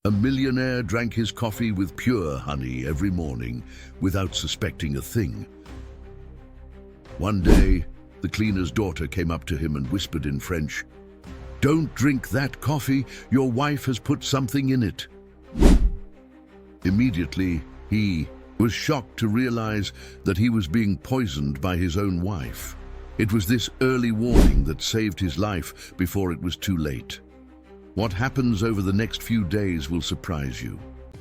A millionaire drank his coffee with pure honey every morning without suspecting a thing. One day, the cleaner's daughter came up to him and whispered in French, "Don't drink that coffee, your wife has put something in it." Immediately, he was shocked to realize that he was being poisoned by his own wife. It was this early warning that saved his life before it was too late. What happens over the next few days will surprise you.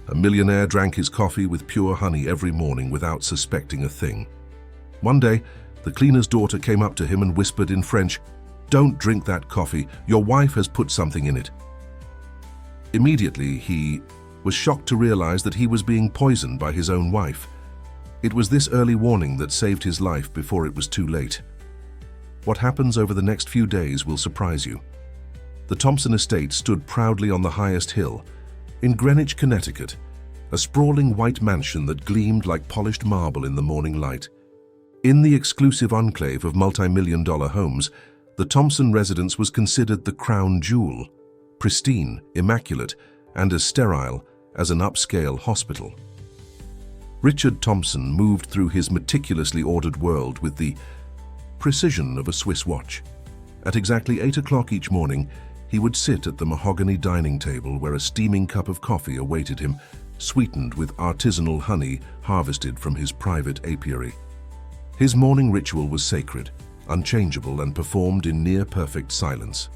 A millionaire drank his coffee with pure honey every morning without suspecting a thing. One day, the cleaner's daughter came up to him and whispered in French, "Don't drink that coffee, your wife has put something in it." Immediately, he was shocked to realize that he was being poisoned by his own wife. It was this early warning that saved his life before it was too late. What happens over the next few days will surprise you. The Thompson estate stood proudly on the highest hill. In Greenwich, Connecticut, a sprawling white mansion that gleamed like polished marble in the morning light. In the exclusive enclave of multi-million-dollar homes, the Thompson residence was considered the crown jewel, pristine, immaculate, and as sterile as an upscale hospital. Richard Thompson moved through his meticulously ordered world with the precision of a Swiss watch. At exactly 8 o'clock each morning, he would sit at the mahogany dining table where a steaming cup of coffee awaited him, sweetened with artisanal honey harvested from his private apiary. His morning ritual was sacred, unchangeable, and performed in near-perfect silence.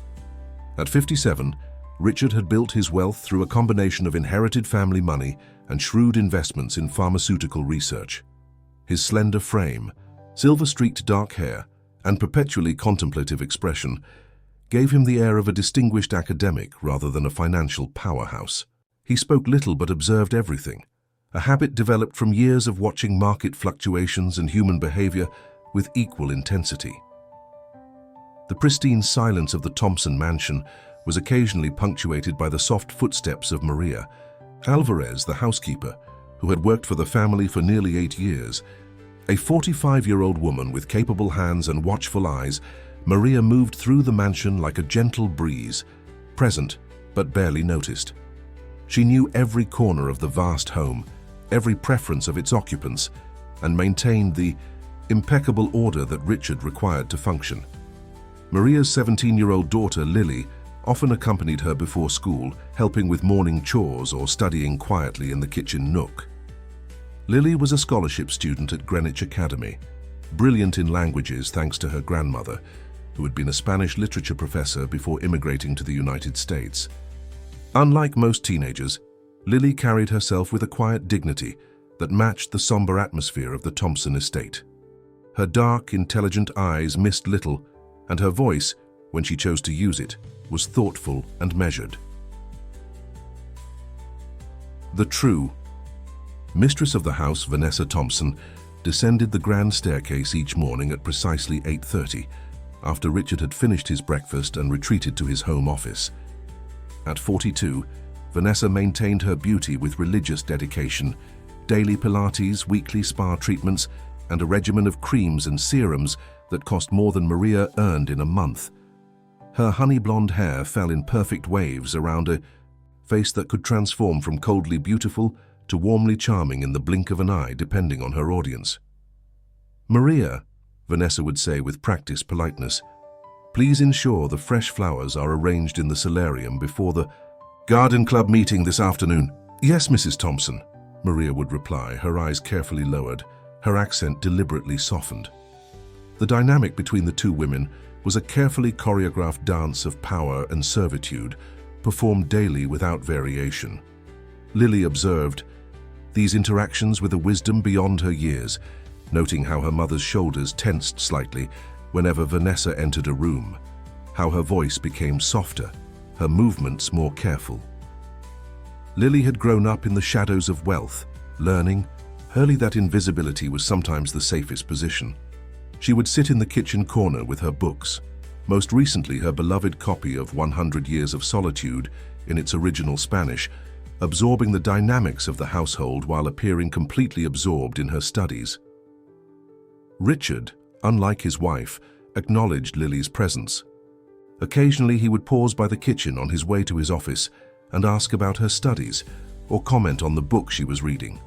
At 57, Richard had built his wealth through a combination of inherited family money and shrewd investments in pharmaceutical research. His slender frame, silver-streaked dark hair, and perpetually contemplative expression gave him the air of a distinguished academic rather than a financial powerhouse. He spoke little but observed everything, a habit developed from years of watching market fluctuations and human behavior with equal intensity. The pristine silence of the Thompson mansion was occasionally punctuated by the soft footsteps of Maria Alvarez, the housekeeper, who had worked for the family for nearly 8 years. A 45-year-old woman with capable hands and watchful eyes, Maria moved through the mansion like a gentle breeze, present but barely noticed. She knew every corner of the vast home, every preference of its occupants, and maintained the impeccable order that Richard required to function. Maria's 17-year-old daughter, Lily, often accompanied her before school, helping with morning chores or studying quietly in the kitchen nook. Lily was a scholarship student at Greenwich Academy, brilliant in languages thanks to her grandmother, who had been a Spanish literature professor before immigrating to the United States. Unlike most teenagers, Lily carried herself with a quiet dignity that matched the somber atmosphere of the Thompson estate. Her dark, intelligent eyes missed little, and her voice, when she chose to use it, was thoughtful and measured. The true mistress of the house, Vanessa Thompson, descended the grand staircase each morning at precisely 8:30, after Richard had finished his breakfast and retreated to his home office. At 42, Vanessa maintained her beauty with religious dedication, daily Pilates, weekly spa treatments, and a regimen of creams and serums that cost more than Maria earned in a month. Her honey-blonde hair fell in perfect waves around a face that could transform from coldly beautiful to warmly charming in the blink of an eye, depending on her audience. "Maria," Vanessa would say with practiced politeness, "please ensure the fresh flowers are arranged in the solarium before the garden club meeting this afternoon." "Yes, Mrs. Thompson," Maria would reply, her eyes carefully lowered, her accent deliberately softened. The dynamic between the two women was a carefully choreographed dance of power and servitude, performed daily without variation. Lily observed these interactions with a wisdom beyond her years, noting how her mother's shoulders tensed slightly whenever Vanessa entered a room, how her voice became softer, her movements more careful. Lily had grown up in the shadows of wealth, learning early that invisibility was sometimes the safest position. She would sit in the kitchen corner with her books, most recently her beloved copy of 100 Years of Solitude in its original Spanish, absorbing the dynamics of the household while appearing completely absorbed in her studies. Richard, unlike his wife, acknowledged Lily's presence. Occasionally he would pause by the kitchen on his way to his office, and ask about her studies or comment on the book she was reading.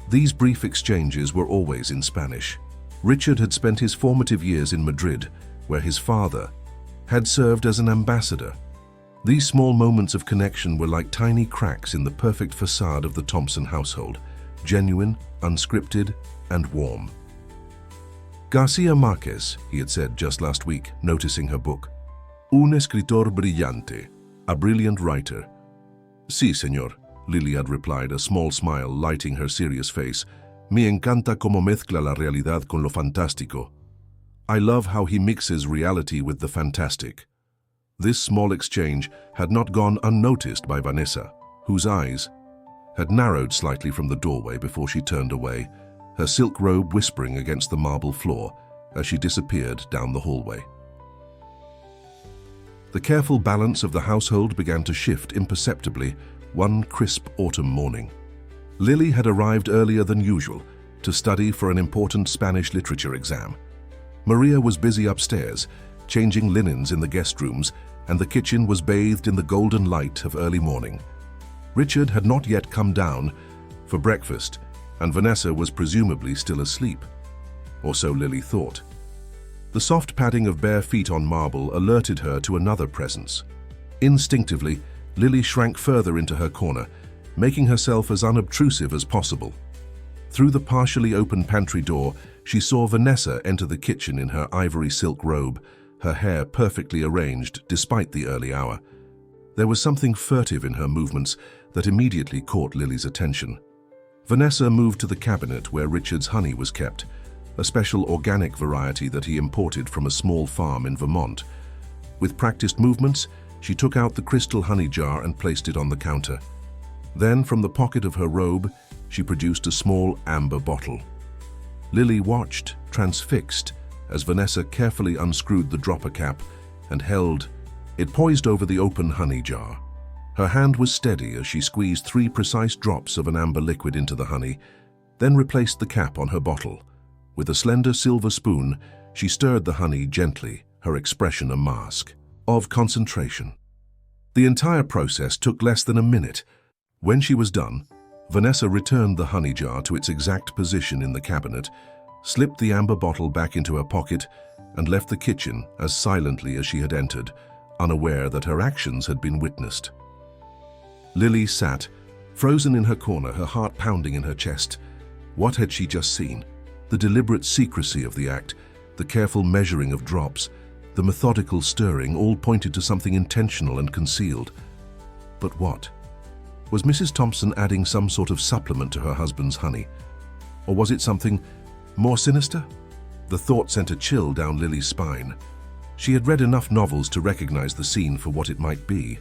These brief exchanges were always in Spanish. Richard had spent his formative years in Madrid, where his father had served as an ambassador. These small moments of connection were like tiny cracks in the perfect facade of the Thompson household, genuine, unscripted, and warm. Garcia Marquez, he had said just last week, noticing her book. Un escritor brillante, a brilliant writer. Sí, señor, Lily had replied, a small smile lighting her serious face. Me encanta como mezcla la realidad con lo fantástico. I love how he mixes reality with the fantastic. This small exchange had not gone unnoticed by Vanessa, whose eyes had narrowed slightly from the doorway before she turned away, her silk robe whispering against the marble floor as she disappeared down the hallway. The careful balance of the household began to shift imperceptibly one crisp autumn morning. Lily had arrived earlier than usual to study for an important Spanish literature exam. Maria was busy upstairs, changing linens in the guest rooms, and the kitchen was bathed in the golden light of early morning. Richard had not yet come down for breakfast, and Vanessa was presumably still asleep. Or so Lily thought. The soft padding of bare feet on marble alerted her to another presence. Instinctively, Lily shrank further into her corner, making herself as unobtrusive as possible. Through the partially open pantry door, she saw Vanessa enter the kitchen in her ivory silk robe, her hair perfectly arranged despite the early hour. There was something furtive in her movements that immediately caught Lily's attention. Vanessa moved to the cabinet where Richard's honey was kept, a special organic variety that he imported from a small farm in Vermont. With practiced movements, she took out the crystal honey jar and placed it on the counter. Then, from the pocket of her robe, she produced a small amber bottle. Lily watched, transfixed, as Vanessa carefully unscrewed the dropper cap and held it poised over the open honey jar. Her hand was steady as she squeezed 3 precise drops of an amber liquid into the honey, then replaced the cap on her bottle. With a slender silver spoon, she stirred the honey gently, her expression a mask of concentration. The entire process took less than a minute. When she was done, Vanessa returned the honey jar to its exact position in the cabinet, slipped the amber bottle back into her pocket, and left the kitchen as silently as she had entered, unaware that her actions had been witnessed. Lily sat, frozen in her corner, her heart pounding in her chest. What had she just seen? The deliberate secrecy of the act, the careful measuring of drops, the methodical stirring, all pointed to something intentional and concealed. But what? Was Mrs. Thompson adding some sort of supplement to her husband's honey? Or was it something more sinister? The thought sent a chill down Lily's spine. She had read enough novels to recognize the scene for what it might be.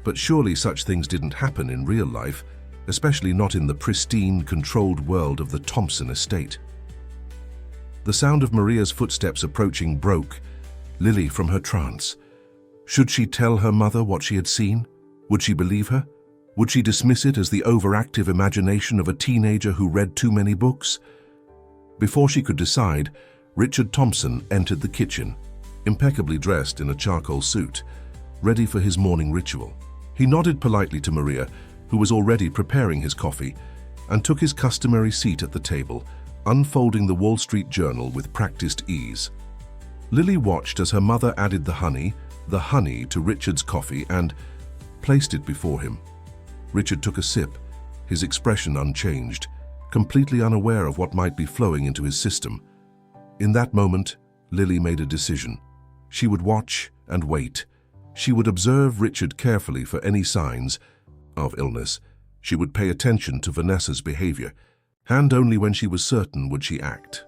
But surely such things didn't happen in real life, especially not in the pristine, controlled world of the Thompson estate. The sound of Maria's footsteps approaching broke Lily from her trance. Should she tell her mother what she had seen? Would she believe her? Would she dismiss it as the overactive imagination of a teenager who read too many books? Before she could decide, Richard Thompson entered the kitchen, impeccably dressed in a charcoal suit, ready for his morning ritual. He nodded politely to Maria, who was already preparing his coffee, and took his customary seat at the table, unfolding the Wall Street Journal with practiced ease. Lily watched as her mother added the honey to Richard's coffee and placed it before him. Richard took a sip, his expression unchanged, completely unaware of what might be flowing into his system. In that moment, Lily made a decision. She would watch and wait. She would observe Richard carefully for any signs of illness. She would pay attention to Vanessa's behavior, and only when she was certain would she act.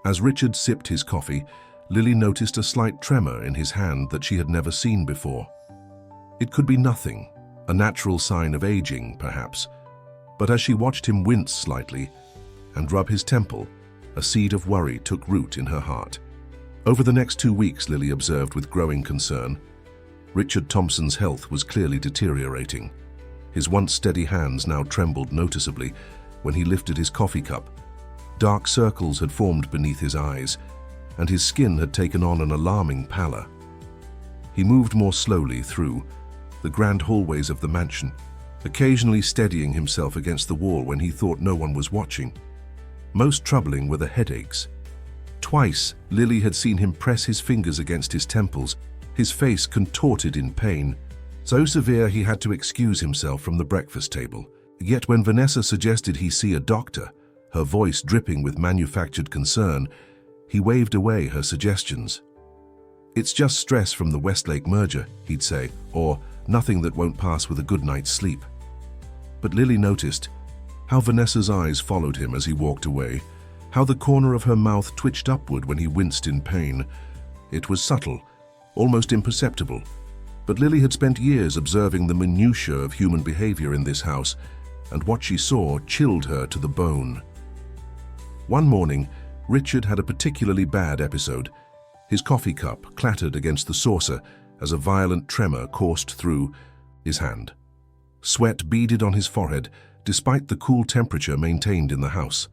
As Richard sipped his coffee, Lily noticed a slight tremor in his hand that she had never seen before. It could be nothing, a natural sign of aging, perhaps, but as she watched him wince slightly and rub his temple, a seed of worry took root in her heart. Over the next 2 weeks, Lily observed with growing concern, Richard Thompson's health was clearly deteriorating. His once steady hands now trembled noticeably when he lifted his coffee cup. Dark circles had formed beneath his eyes, and his skin had taken on an alarming pallor. He moved more slowly through, the grand hallways of the mansion, occasionally steadying himself against the wall when he thought no one was watching. Most troubling were the headaches. Twice, Lily had seen him press his fingers against his temples, his face contorted in pain, so severe he had to excuse himself from the breakfast table. Yet when Vanessa suggested he see a doctor, her voice dripping with manufactured concern, he waved away her suggestions. "It's just stress from the Westlake merger," he'd say, or "nothing that won't pass with a good night's sleep." But Lily noticed how Vanessa's eyes followed him as he walked away, how the corner of her mouth twitched upward when he winced in pain. It was subtle, almost imperceptible, but Lily had spent years observing the minutiae of human behavior in this house, and what she saw chilled her to the bone. One morning, Richard had a particularly bad episode. His coffee cup clattered against the saucer as a violent tremor coursed through his hand. Sweat beaded on his forehead, despite the cool temperature maintained in the house.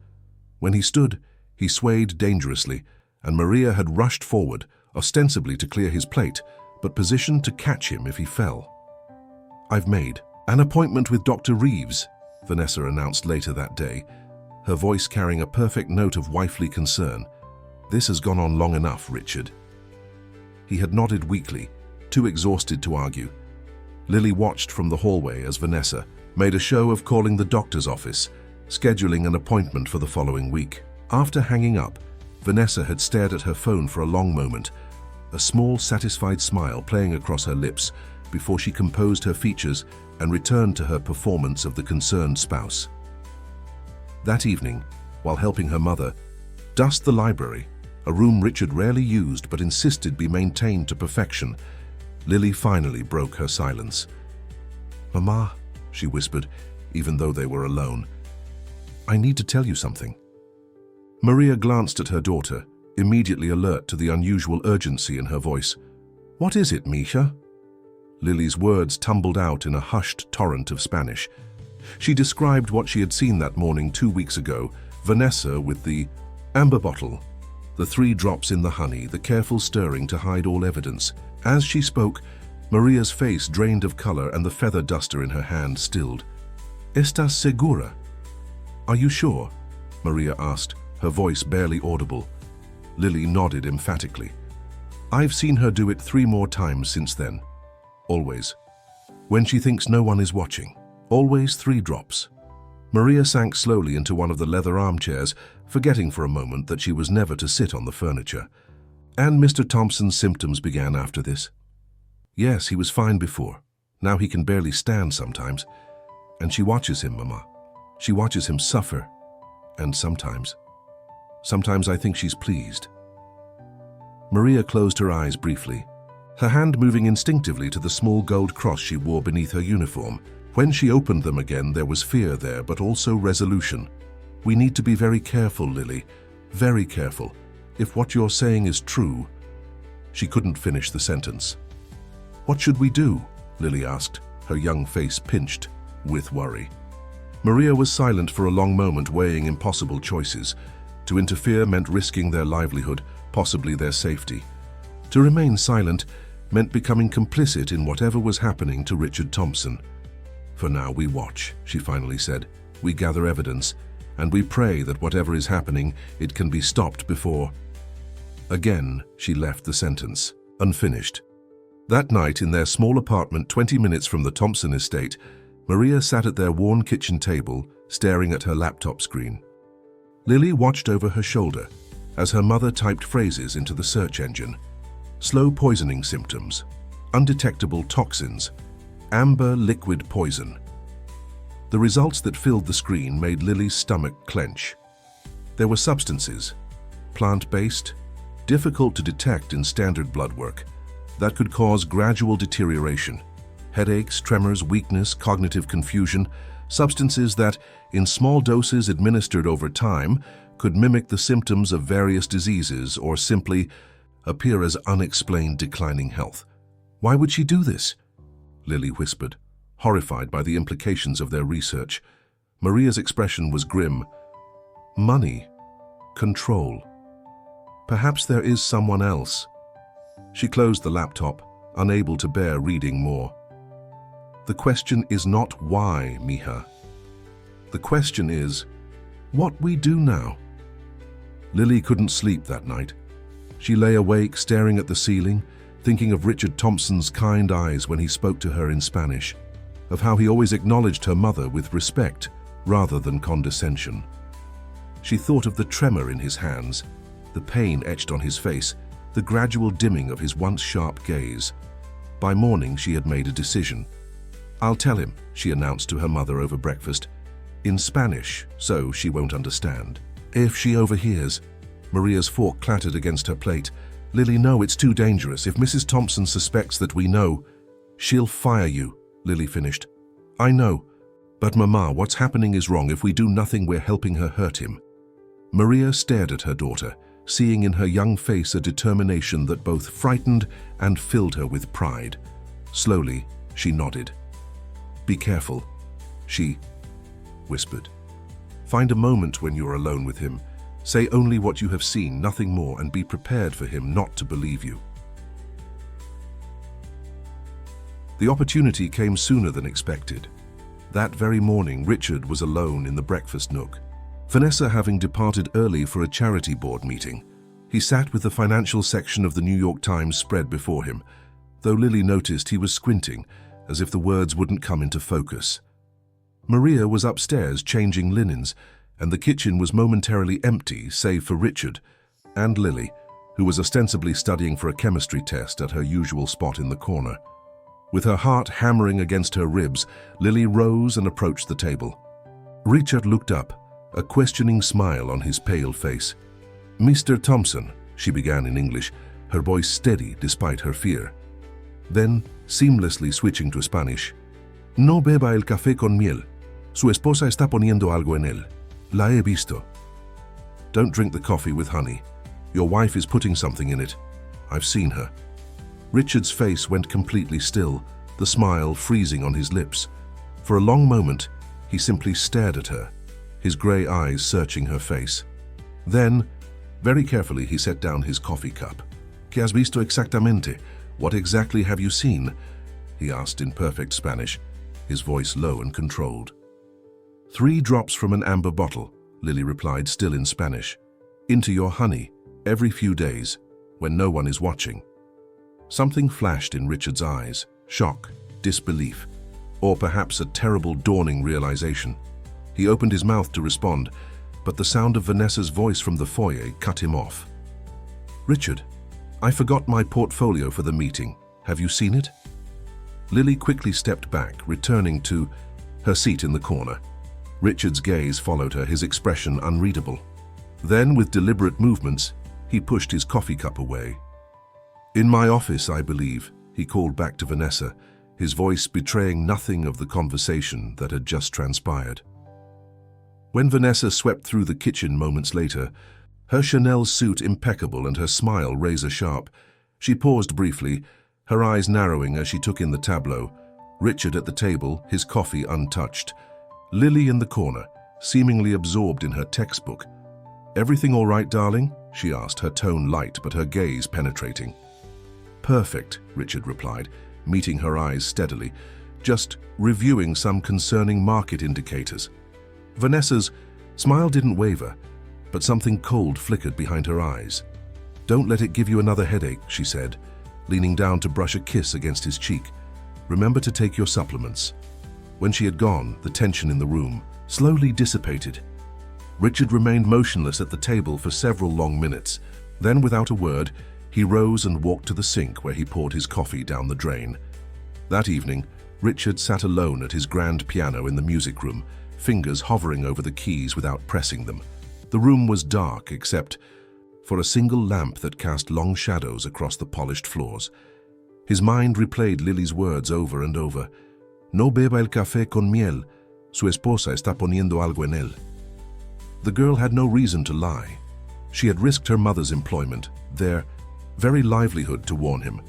When he stood, he swayed dangerously, and Maria had rushed forward, ostensibly to clear his plate, but positioned to catch him if he fell. "I've made an appointment with Dr. Reeves," Vanessa announced later that day, her voice carrying a perfect note of wifely concern. "This has gone on long enough, Richard." He had nodded weakly, too exhausted to argue. Lily watched from the hallway as Vanessa made a show of calling the doctor's office, scheduling an appointment for the following week. After hanging up, Vanessa had stared at her phone for a long moment, a small, satisfied smile playing across her lips before she composed her features and returned to her performance of the concerned spouse. That evening, while helping her mother dust the library, a room Richard rarely used but insisted be maintained to perfection, Lily finally broke her silence. "Mama," she whispered, even though they were alone, "I need to tell you something." Maria glanced at her daughter, immediately alert to the unusual urgency in her voice. "What is it, Misha?" Lily's words tumbled out in a hushed torrent of Spanish. She described what she had seen that morning 2 weeks ago, Vanessa with the amber bottle, the 3 drops in the honey, the careful stirring to hide all evidence. As she spoke, Maria's face drained of color and the feather duster in her hand stilled. "Estás segura?" "Are you sure?" Maria asked, her voice barely audible. Lily nodded emphatically. "I've seen her do it 3 more times since then. Always. When she thinks no one is watching. Always 3 drops." Maria sank slowly into one of the leather armchairs, forgetting for a moment that she was never to sit on the furniture. "And Mr. Thompson's symptoms began after this?" "Yes, he was fine before. Now he can barely stand sometimes. And she watches him, Mama. She watches him suffer. And sometimes I think she's pleased." Maria closed her eyes briefly, her hand moving instinctively to the small gold cross she wore beneath her uniform. When she opened them again, there was fear there, but also resolution. "We need to be very careful, Lily. Very careful. If what you're saying is true..." She couldn't finish the sentence. "What should we do?" Lily asked, her young face pinched with worry. Maria was silent for a long moment, weighing impossible choices. To interfere meant risking their livelihood, possibly their safety. To remain silent meant becoming complicit in whatever was happening to Richard Thompson. "For now, we watch," she finally said. "We gather evidence, and we pray that whatever is happening, it can be stopped before..." Again, she left the sentence, unfinished. That night, in their small apartment 20 minutes from the Thompson estate, Maria sat at their worn kitchen table, staring at her laptop screen. Lily watched over her shoulder as her mother typed phrases into the search engine. Slow poisoning symptoms, undetectable toxins, amber liquid poison. The results that filled the screen made Lily's stomach clench. There were substances, plant-based, difficult to detect in standard blood work, that could cause gradual deterioration. Headaches, tremors, weakness, cognitive confusion, substances that, in small doses administered over time, could mimic the symptoms of various diseases or simply appear as unexplained declining health. "Why would she do this?" Lily whispered, horrified by the implications of their research. Maria's expression was grim. "Money. Control. Perhaps there is someone else." She closed the laptop, unable to bear reading more. The question is not why, mija. The question is, what we do now? Lily couldn't sleep that night. She lay awake, staring at the ceiling, thinking of Richard Thompson's kind eyes when he spoke to her in Spanish, of how he always acknowledged her mother with respect rather than condescension. She thought of the tremor in his hands, the pain etched on his face, the gradual dimming of his once sharp gaze. By morning, she had made a decision. "I'll tell him," she announced to her mother over breakfast, in Spanish, so she won't understand. "If she overhears," Maria's fork clattered against her plate. "Lily, no, it's too dangerous. If Mrs. Thompson suspects that we know, she'll fire you," Lily finished. "I know, but Mama, what's happening is wrong. If we do nothing, we're helping her hurt him." Maria stared at her daughter, seeing in her young face a determination that both frightened and filled her with pride. Slowly, she nodded. "Be careful," she whispered. "Find a moment when you're alone with him. Say only what you have seen, nothing more, and be prepared for him not to believe you." The opportunity came sooner than expected. That very morning, Richard was alone in the breakfast nook. Vanessa having departed early for a charity board meeting, he sat with the financial section of the New York Times spread before him, though Lily noticed he was squinting, as if the words wouldn't come into focus. Maria was upstairs changing linens, and the kitchen was momentarily empty save for Richard and Lily, who was ostensibly studying for a chemistry test at her usual spot in the corner. With her heart hammering against her ribs, Lily rose and approached the table. Richard looked up, a questioning smile on his pale face. "Mr. Thompson," she began in English, her voice steady despite her fear. Then, seamlessly switching to Spanish, "No beba el café con miel. Su esposa está poniendo algo en él. La he visto." "Don't drink the coffee with honey. Your wife is putting something in it. I've seen her." Richard's face went completely still, the smile freezing on his lips. For a long moment, he simply stared at her, his grey eyes searching her face. Then, very carefully, he set down his coffee cup. "¿Qué has visto exactamente? What exactly have you seen?" he asked in perfect Spanish, his voice low and controlled. "3 drops from an amber bottle," Lily replied, still in Spanish. "Into your honey, every few days, when no one is watching." Something flashed in Richard's eyes, shock, disbelief, or perhaps a terrible dawning realization. He opened his mouth to respond, but the sound of Vanessa's voice from the foyer cut him off. "Richard, I forgot my portfolio for the meeting. Have you seen it?" Lily quickly stepped back, returning to her seat in the corner. Richard's gaze followed her, his expression unreadable. Then, with deliberate movements, he pushed his coffee cup away. "In my office, I believe," he called back to Vanessa, his voice betraying nothing of the conversation that had just transpired. When Vanessa swept through the kitchen moments later, her Chanel suit impeccable and her smile razor-sharp, she paused briefly, her eyes narrowing as she took in the tableau. Richard at the table, his coffee untouched. Lily in the corner, seemingly absorbed in her textbook. "Everything all right, darling?" she asked, her tone light but her gaze penetrating. "Perfect," Richard replied, meeting her eyes steadily, "just reviewing some concerning market indicators." Vanessa's smile didn't waver, but something cold flickered behind her eyes. "Don't let it give you another headache," she said, leaning down to brush a kiss against his cheek. "Remember to take your supplements." When she had gone, the tension in the room slowly dissipated. Richard remained motionless at the table for several long minutes. Then, without a word, he rose and walked to the sink where he poured his coffee down the drain. That evening, Richard sat alone at his grand piano in the music room, fingers hovering over the keys without pressing them. The room was dark except for a single lamp that cast long shadows across the polished floors. His mind replayed Lily's words over and over. "No beba el café con miel. Su esposa está poniendo algo en él." The girl had no reason to lie. She had risked her mother's employment, their very livelihood, to warn him.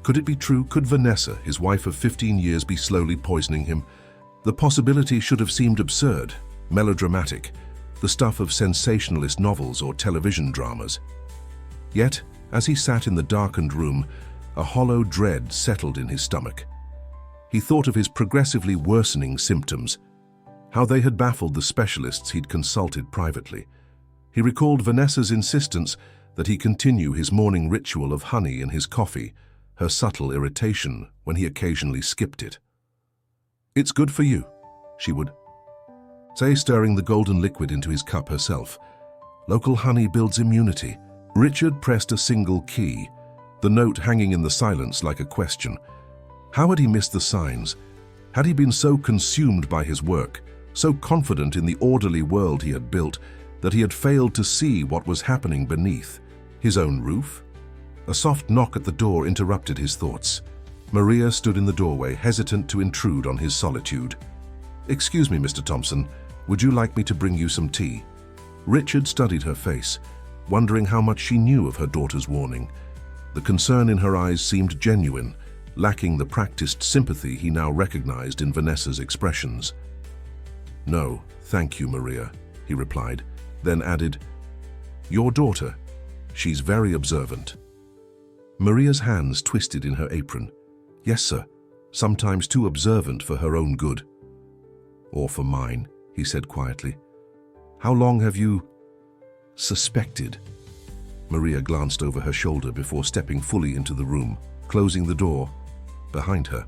Could it be true? Could Vanessa, his wife of 15 years, be slowly poisoning him? The possibility should have seemed absurd, melodramatic, the stuff of sensationalist novels or television dramas. Yet, as he sat in the darkened room, a hollow dread settled in his stomach. He thought of his progressively worsening symptoms, how they had baffled the specialists he'd consulted privately. He recalled Vanessa's insistence that he continue his morning ritual of honey in his coffee, her subtle irritation when he occasionally skipped it. "It's good for you," she would say, stirring the golden liquid into his cup herself. "Local honey builds immunity." Richard pressed a single key, the note hanging in the silence like a question. How had he missed the signs? Had he been so consumed by his work, so confident in the orderly world he had built, that he had failed to see what was happening beneath? His own roof? A soft knock at the door interrupted his thoughts. Maria stood in the doorway, hesitant to intrude on his solitude. "Excuse me, Mr. Thompson, would you like me to bring you some tea?" Richard studied her face, wondering how much she knew of her daughter's warning. The concern in her eyes seemed genuine, lacking the practiced sympathy he now recognized in Vanessa's expressions. "No, thank you, Maria," he replied, then added, "Your daughter, she's very observant." Maria's hands twisted in her apron. "Yes, sir, sometimes too observant for her own good." "Or for mine," he said quietly. "How long have you suspected?" Maria glanced over her shoulder before stepping fully into the room, closing the door behind her.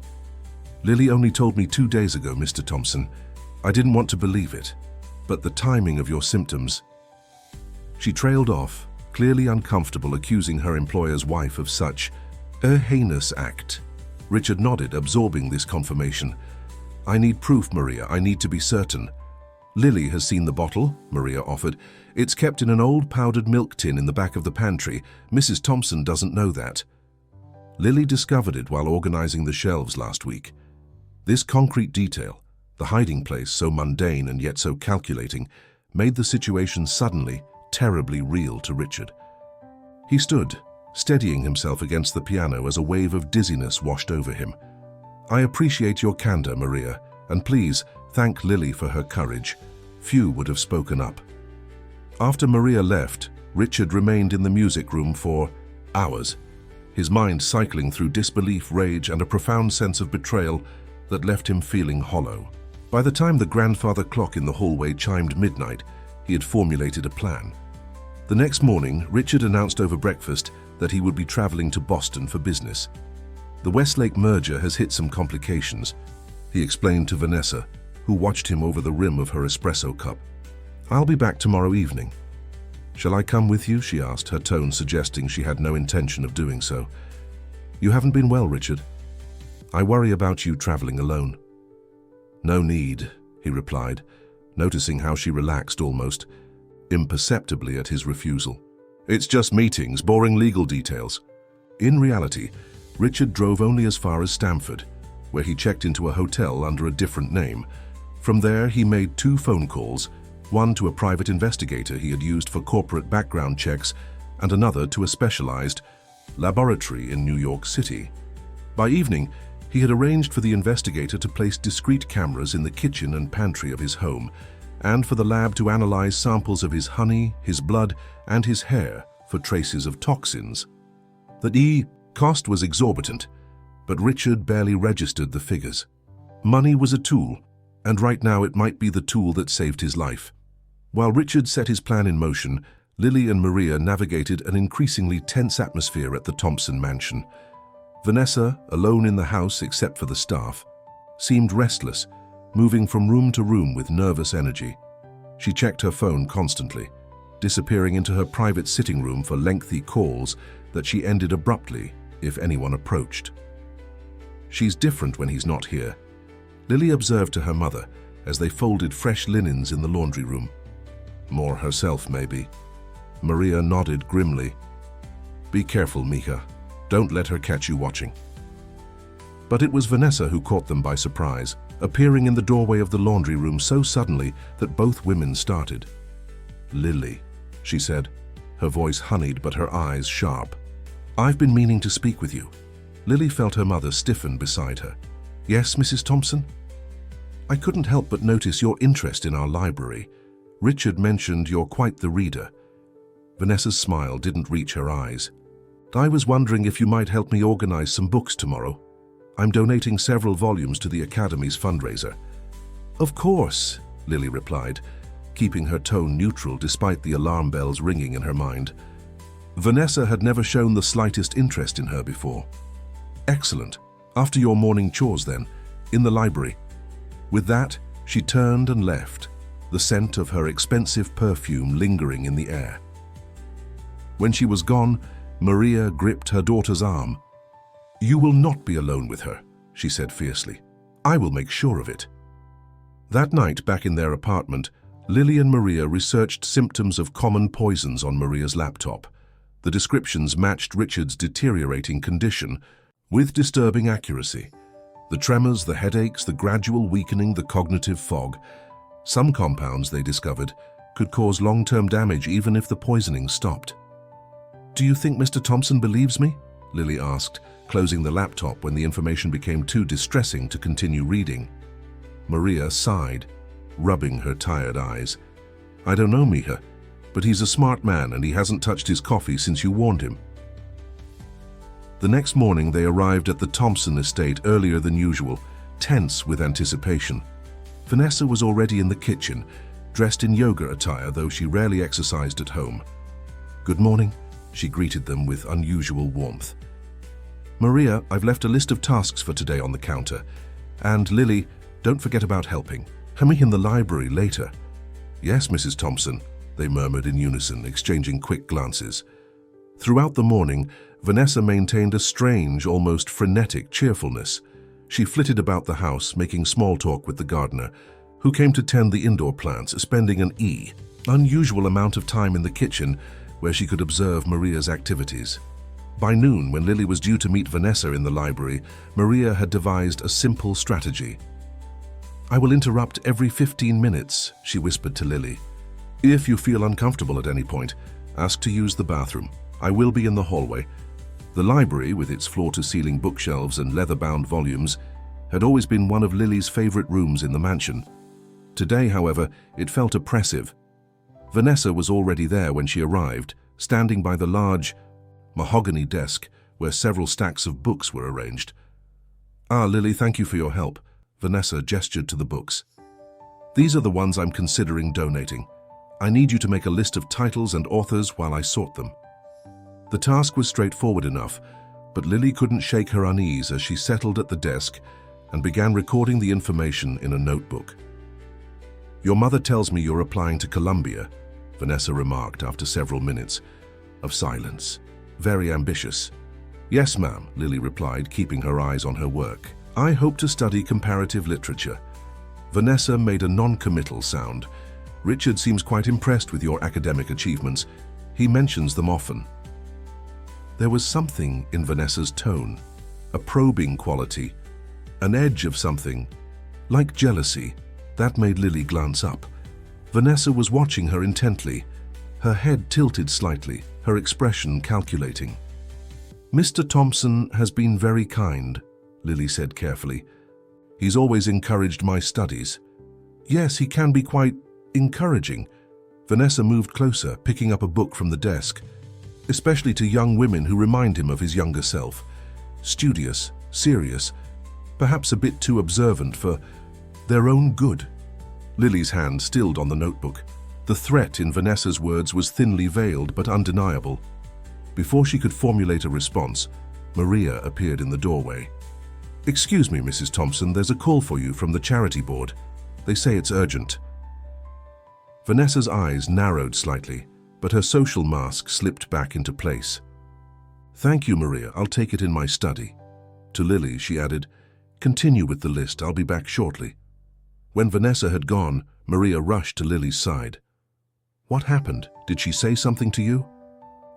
"Lily only told me 2 days ago, Mr. Thompson. I didn't want to believe it, but the timing of your symptoms..." She trailed off, clearly uncomfortable, accusing her employer's wife of such a heinous act. Richard nodded, absorbing this confirmation. "I need proof, Maria. I need to be certain." "Lily has seen the bottle," Maria offered. "It's kept in an old powdered milk tin in the back of the pantry. Mrs. Thompson doesn't know that." Lily discovered it while organizing the shelves last week. This concrete detail, the hiding place so mundane and yet so calculating, made the situation suddenly terribly real to Richard. He stood, steadying himself against the piano as a wave of dizziness washed over him. "I appreciate your candor, Maria, and please thank Lily for her courage. Few would have spoken up." After Maria left, Richard remained in the music room for hours, his mind cycling through disbelief, rage, and a profound sense of betrayal that left him feeling hollow. By the time the grandfather clock in the hallway chimed midnight, he had formulated a plan. The next morning, Richard announced over breakfast that he would be traveling to Boston for business. "The Westlake merger has hit some complications," he explained to Vanessa, who watched him over the rim of her espresso cup. "I'll be back tomorrow evening." "Shall I come with you?" she asked, her tone suggesting she had no intention of doing so. "You haven't been well, Richard. I worry about you traveling alone." "No need," he replied, noticing how she relaxed almost imperceptibly at his refusal. "It's just meetings, boring legal details." In reality, Richard drove only as far as Stamford, where he checked into a hotel under a different name. From there, he made 2 phone calls, one to a private investigator he had used for corporate background checks, and another to a specialized laboratory in New York City. By evening, he had arranged for the investigator to place discrete cameras in the kitchen and pantry of his home, and for the lab to analyze samples of his honey, his blood, and his hair for traces of toxins. The cost was exorbitant, but Richard barely registered the figures. Money was a tool, and right now it might be the tool that saved his life. While Richard set his plan in motion, Lily and Maria navigated an increasingly tense atmosphere at the Thompson mansion. Vanessa, alone in the house except for the staff, seemed restless, moving from room to room with nervous energy. She checked her phone constantly, disappearing into her private sitting room for lengthy calls that she ended abruptly if anyone approached. "She's different when he's not here," Lily observed to her mother as they folded fresh linens in the laundry room. "More herself, maybe." Maria nodded grimly. "Be careful, Mika. Don't let her catch you watching." But it was Vanessa who caught them by surprise, appearing in the doorway of the laundry room so suddenly that both women started. "Lily," she said, her voice honeyed but her eyes sharp. "I've been meaning to speak with you." Lily felt her mother stiffen beside her. "Yes, Mrs. Thompson?" "I couldn't help but notice your interest in our library. Richard mentioned you're quite the reader." Vanessa's smile didn't reach her eyes. "I was wondering if you might help me organize some books tomorrow." I'm donating several volumes to the Academy's fundraiser. Of course, Lily replied, keeping her tone neutral despite the alarm bells ringing in her mind. Vanessa had never shown the slightest interest in her before. Excellent. After your morning chores then, in the library. With that, she turned and left, the scent of her expensive perfume lingering in the air. When she was gone, Maria gripped her daughter's arm. You will not be alone with her, she said fiercely. I will make sure of it. That night, back in their apartment, Lily and Maria researched symptoms of common poisons on Maria's laptop. The descriptions matched Richard's deteriorating condition with disturbing accuracy. The tremors, the headaches, the gradual weakening, the cognitive fog. Some compounds, they discovered, could cause long-term damage even if the poisoning stopped. Do you think Mr. Thompson believes me? Lily asked, closing the laptop when the information became too distressing to continue reading. Maria sighed, rubbing her tired eyes. I don't know, Mija, but he's a smart man and he hasn't touched his coffee since you warned him. The next morning they arrived at the Thompson estate earlier than usual, tense with anticipation. Vanessa was already in the kitchen, dressed in yoga attire, though she rarely exercised at home. Good morning, she greeted them with unusual warmth. Maria, I've left a list of tasks for today on the counter. And Lily, don't forget about helping. Me in the library later. Yes, Mrs. Thompson, they murmured in unison, exchanging quick glances. Throughout the morning, Vanessa maintained a strange, almost frenetic cheerfulness. She flitted about the house, making small talk with the gardener, who came to tend the indoor plants, spending an unusual amount of time in the kitchen, where she could observe Maria's activities. By noon, when Lily was due to meet Vanessa in the library, Maria had devised a simple strategy. I will interrupt every 15 minutes, she whispered to Lily. If you feel uncomfortable at any point, ask to use the bathroom. I will be in the hallway. The library, with its floor-to-ceiling bookshelves and leather-bound volumes, had always been one of Lily's favorite rooms in the mansion. Today, however, it felt oppressive. Vanessa was already there when she arrived, standing by the large, mahogany desk where several stacks of books were arranged. Ah, Lily, thank you for your help. Vanessa gestured to the books. These are the ones I'm considering donating. I need you to make a list of titles and authors while I sort them. The task was straightforward enough, but Lily couldn't shake her unease as she settled at the desk and began recording the information in a notebook. Your mother tells me you're applying to Columbia, Vanessa remarked after several minutes of silence. Very ambitious. Yes, ma'am, Lily replied, keeping her eyes on her work. I hope to study comparative literature. Vanessa made a non-committal sound. Richard seems quite impressed with your academic achievements. He mentions them often. There was something in Vanessa's tone, a probing quality, an edge of something, like jealousy, that made Lily glance up. Vanessa was watching her intently, her head tilted slightly, her expression calculating. Mr. Thompson has been very kind, Lily said carefully. He's always encouraged my studies. Yes, he can be quite encouraging. Vanessa moved closer, picking up a book from the desk, especially to young women who remind him of his younger self. Studious, serious, perhaps a bit too observant for their own good. Lily's hand stilled on the notebook. The threat in Vanessa's words was thinly veiled but undeniable. Before she could formulate a response, Maria appeared in the doorway. Excuse me, Mrs. Thompson, there's a call for you from the charity board. They say it's urgent. Vanessa's eyes narrowed slightly, but her social mask slipped back into place. Thank you, Maria, I'll take it in my study. To Lily, she added, continue with the list, I'll be back shortly. When Vanessa had gone, Maria rushed to Lily's side. What happened? Did she say something to you?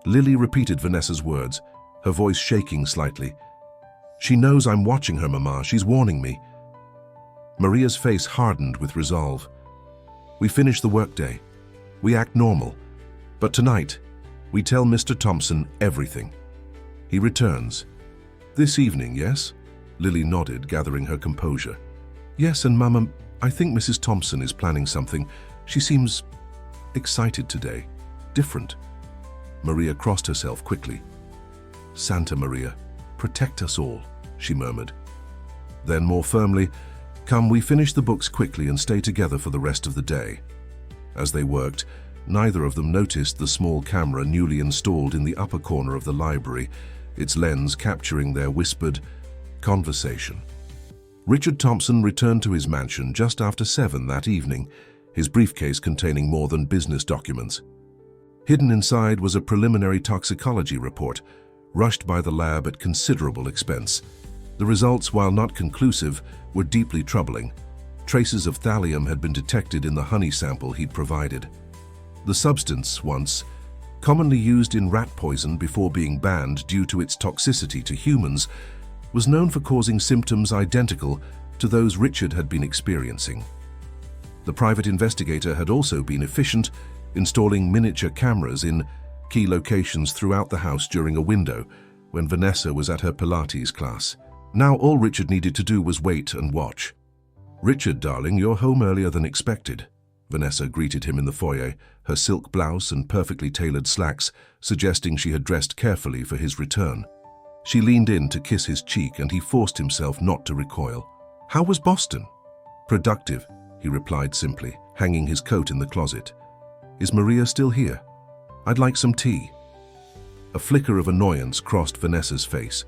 Lily repeated Vanessa's words, her voice shaking slightly. She knows I'm watching her, Mama. She's warning me. Maria's face hardened with resolve. We finish the workday. We act normal. But tonight, we tell Mr. Thompson everything. He returns. This evening, yes? Lily nodded, gathering her composure. Yes, and Mama, I think Mrs. Thompson is planning something. She seems excited today. Different. Maria crossed herself quickly. Santa Maria, protect us all, she murmured. Then more firmly, "Come, we finish the books quickly and stay together for the rest of the day." As they worked, neither of them noticed the small camera newly installed in the upper corner of the library, its lens capturing their whispered conversation. Richard Thompson returned to his mansion just after 7 that evening, his briefcase containing more than business documents. Hidden inside was a preliminary toxicology report, rushed by the lab at considerable expense. The results, while not conclusive, were deeply troubling. Traces of thallium had been detected in the honey sample he'd provided. The substance, once commonly used in rat poison before being banned due to its toxicity to humans, was known for causing symptoms identical to those Richard had been experiencing. The private investigator had also been efficient, installing miniature cameras in key locations throughout the house during a window when Vanessa was at her Pilates class. Now all Richard needed to do was wait and watch. "Richard, darling, you're home earlier than expected." Vanessa greeted him in the foyer, her silk blouse and perfectly tailored slacks suggesting she had dressed carefully for his return. She leaned in to kiss his cheek and he forced himself not to recoil. "How was Boston?" "Productive," he replied simply, hanging his coat in the closet. "Is Maria still here? I'd like some tea." A flicker of annoyance crossed Vanessa's face.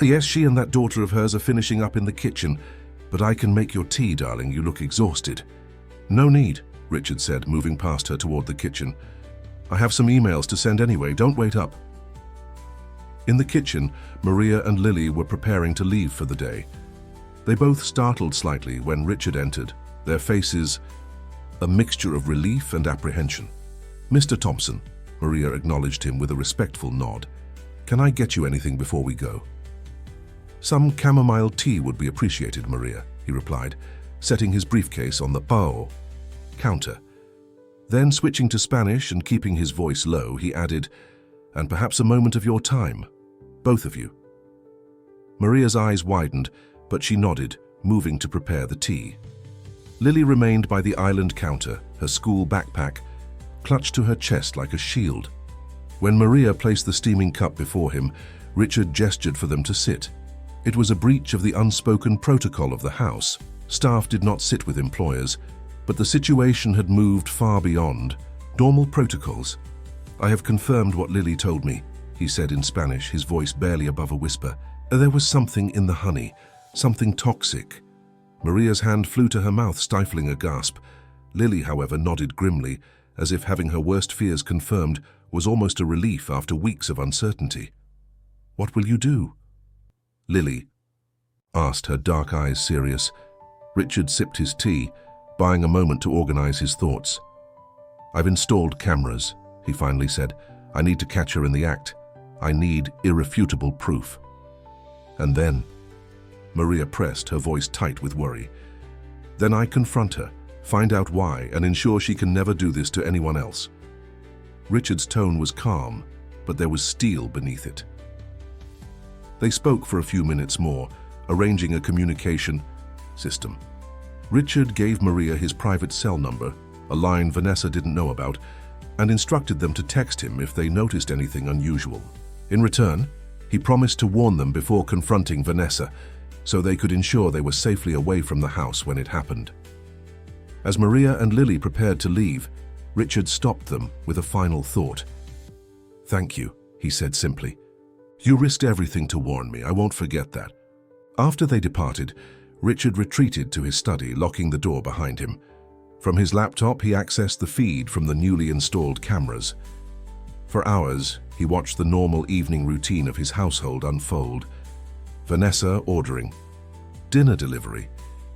"Yes, she and that daughter of hers are finishing up in the kitchen, but I can make your tea, darling. You look exhausted." "No need," Richard said, moving past her toward the kitchen. "I have some emails to send anyway. Don't wait up." In the kitchen, Maria and Lily were preparing to leave for the day. They both startled slightly when Richard entered, their faces a mixture of relief and apprehension. "Mr. Thompson," Maria acknowledged him with a respectful nod. "Can I get you anything before we go?" "Some chamomile tea would be appreciated, Maria," he replied, setting his briefcase on the counter. Then, switching to Spanish and keeping his voice low, he added, "And perhaps a moment of your time, both of you." Maria's eyes widened, but she nodded, moving to prepare the tea. Lily remained by the island counter, her school backpack clutched to her chest like a shield. When Maria placed the steaming cup before him, Richard gestured for them to sit. It was a breach of the unspoken protocol of the house. Staff did not sit with employers, but the situation had moved far beyond normal protocols. "I have confirmed what Lily told me," he said in Spanish, his voice barely above a whisper. "There was something in the honey, something toxic." Maria's hand flew to her mouth, stifling a gasp. Lily, however, nodded grimly, as if having her worst fears confirmed was almost a relief after weeks of uncertainty. "What will you do?" Lily asked, her dark eyes serious. Richard sipped his tea, buying a moment to organize his thoughts. "I've installed cameras," he finally said. "I need to catch her in the act. I need irrefutable proof." "And then?" Maria pressed, her voice tight with worry. "Then I confront her, find out why, and ensure she can never do this to anyone else." Richard's tone was calm, but there was steel beneath it. They spoke for a few minutes more, arranging a communication system. Richard gave Maria his private cell number, a line Vanessa didn't know about, and instructed them to text him if they noticed anything unusual. In return, he promised to warn them before confronting Vanessa, so they could ensure they were safely away from the house when it happened. As Maria and Lily prepared to leave, Richard stopped them with a final thought. "Thank you," he said simply. "You risked everything to warn me. I won't forget that." After they departed, Richard retreated to his study, locking the door behind him. From his laptop, he accessed the feed from the newly installed cameras. For hours, he watched the normal evening routine of his household unfold. Vanessa ordering, dinner delivery,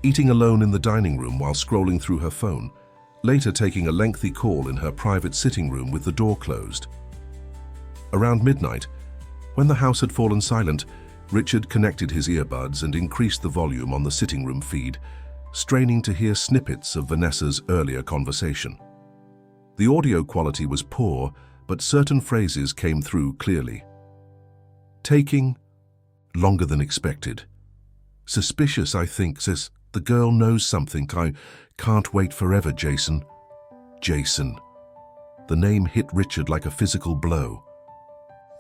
eating alone in the dining room while scrolling through her phone, later taking a lengthy call in her private sitting room with the door closed. Around midnight, when the house had fallen silent, Richard connected his earbuds and increased the volume on the sitting room feed, straining to hear snippets of Vanessa's earlier conversation. The audio quality was poor, but certain phrases came through clearly. "Taking longer than expected. Suspicious, I think, sis. The girl knows something. I can't wait forever, Jason." Jason. The name hit Richard like a physical blow.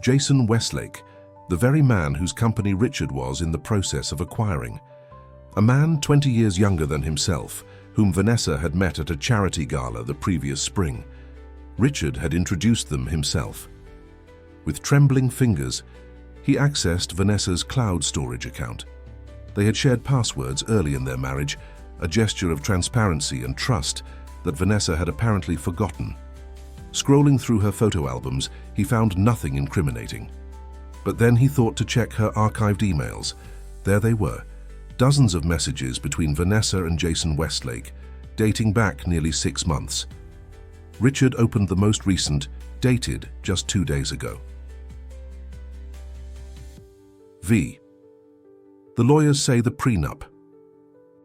Jason Westlake, the very man whose company Richard was in the process of acquiring. A man 20 years younger than himself, whom Vanessa had met at a charity gala the previous spring. Richard had introduced them himself. With trembling fingers, he accessed Vanessa's cloud storage account. They had shared passwords early in their marriage, a gesture of transparency and trust that Vanessa had apparently forgotten. Scrolling through her photo albums, he found nothing incriminating. But then he thought to check her archived emails. There they were, dozens of messages between Vanessa and Jason Westlake, dating back nearly 6 months. Richard opened the most recent, dated just 2 days ago. V. The lawyers say the prenup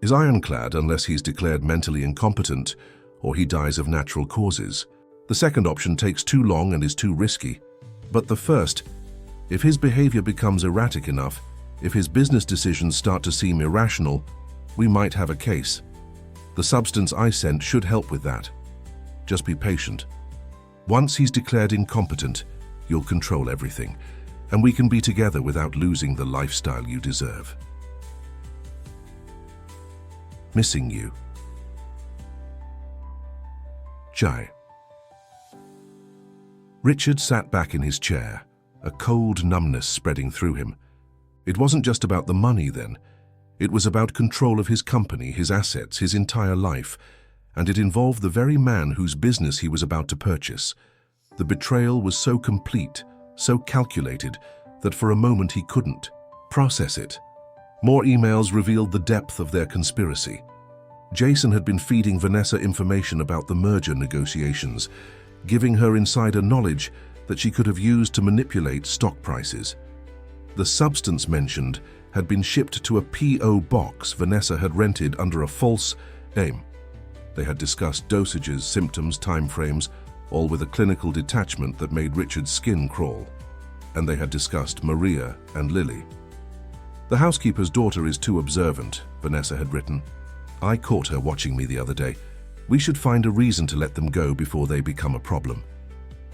is ironclad unless he's declared mentally incompetent or he dies of natural causes. The second option takes too long and is too risky. But the first, if his behavior becomes erratic enough, if his business decisions start to seem irrational, we might have a case. The substance I sent should help with that. Just be patient. Once he's declared incompetent, you'll control everything, and we can be together without losing the lifestyle you deserve. Missing you. Jai. Richard sat back in his chair, a cold numbness spreading through him. It wasn't just about the money then. It was about control of his company, his assets, his entire life, and it involved the very man whose business he was about to purchase. The betrayal was so complete, so calculated, that for a moment he couldn't process it. More emails revealed the depth of their conspiracy. Jason had been feeding Vanessa information about the merger negotiations, giving her insider knowledge that she could have used to manipulate stock prices. The substance mentioned had been shipped to a P.O. box Vanessa had rented under a false name. They had discussed dosages, symptoms, timeframes, all with a clinical detachment that made Richard's skin crawl. And they had discussed Maria and Lily. The housekeeper's daughter is too observant, Vanessa had written. I caught her watching me the other day. We should find a reason to let them go before they become a problem.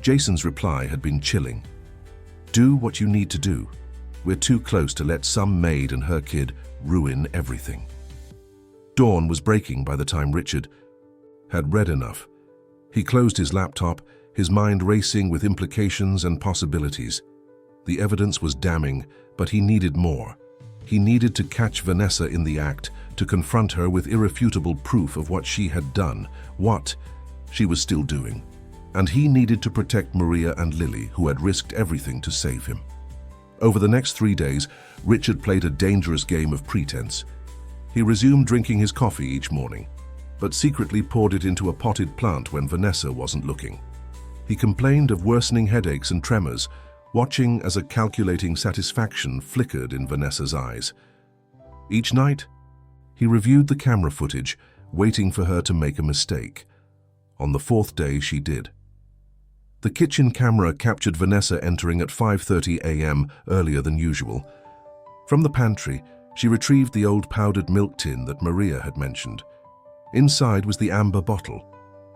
Jason's reply had been chilling. Do what you need to do. We're too close to let some maid and her kid ruin everything. Dawn was breaking by the time Richard had read enough. He closed his laptop, his mind racing with implications and possibilities. The evidence was damning, but he needed more. He needed to catch Vanessa in the act, to confront her with irrefutable proof of what she had done, what she was still doing. And he needed to protect Maria and Lily, who had risked everything to save him. Over the next 3 days, Richard played a dangerous game of pretense. He resumed drinking his coffee each morning, but secretly poured it into a potted plant when Vanessa wasn't looking. He complained of worsening headaches and tremors, watching as a calculating satisfaction flickered in Vanessa's eyes. Each night, he reviewed the camera footage, waiting for her to make a mistake. On the 4th day, she did. The kitchen camera captured Vanessa entering at 5:30 a.m. earlier than usual. From the pantry, she retrieved the old powdered milk tin that Maria had mentioned. Inside was the amber bottle.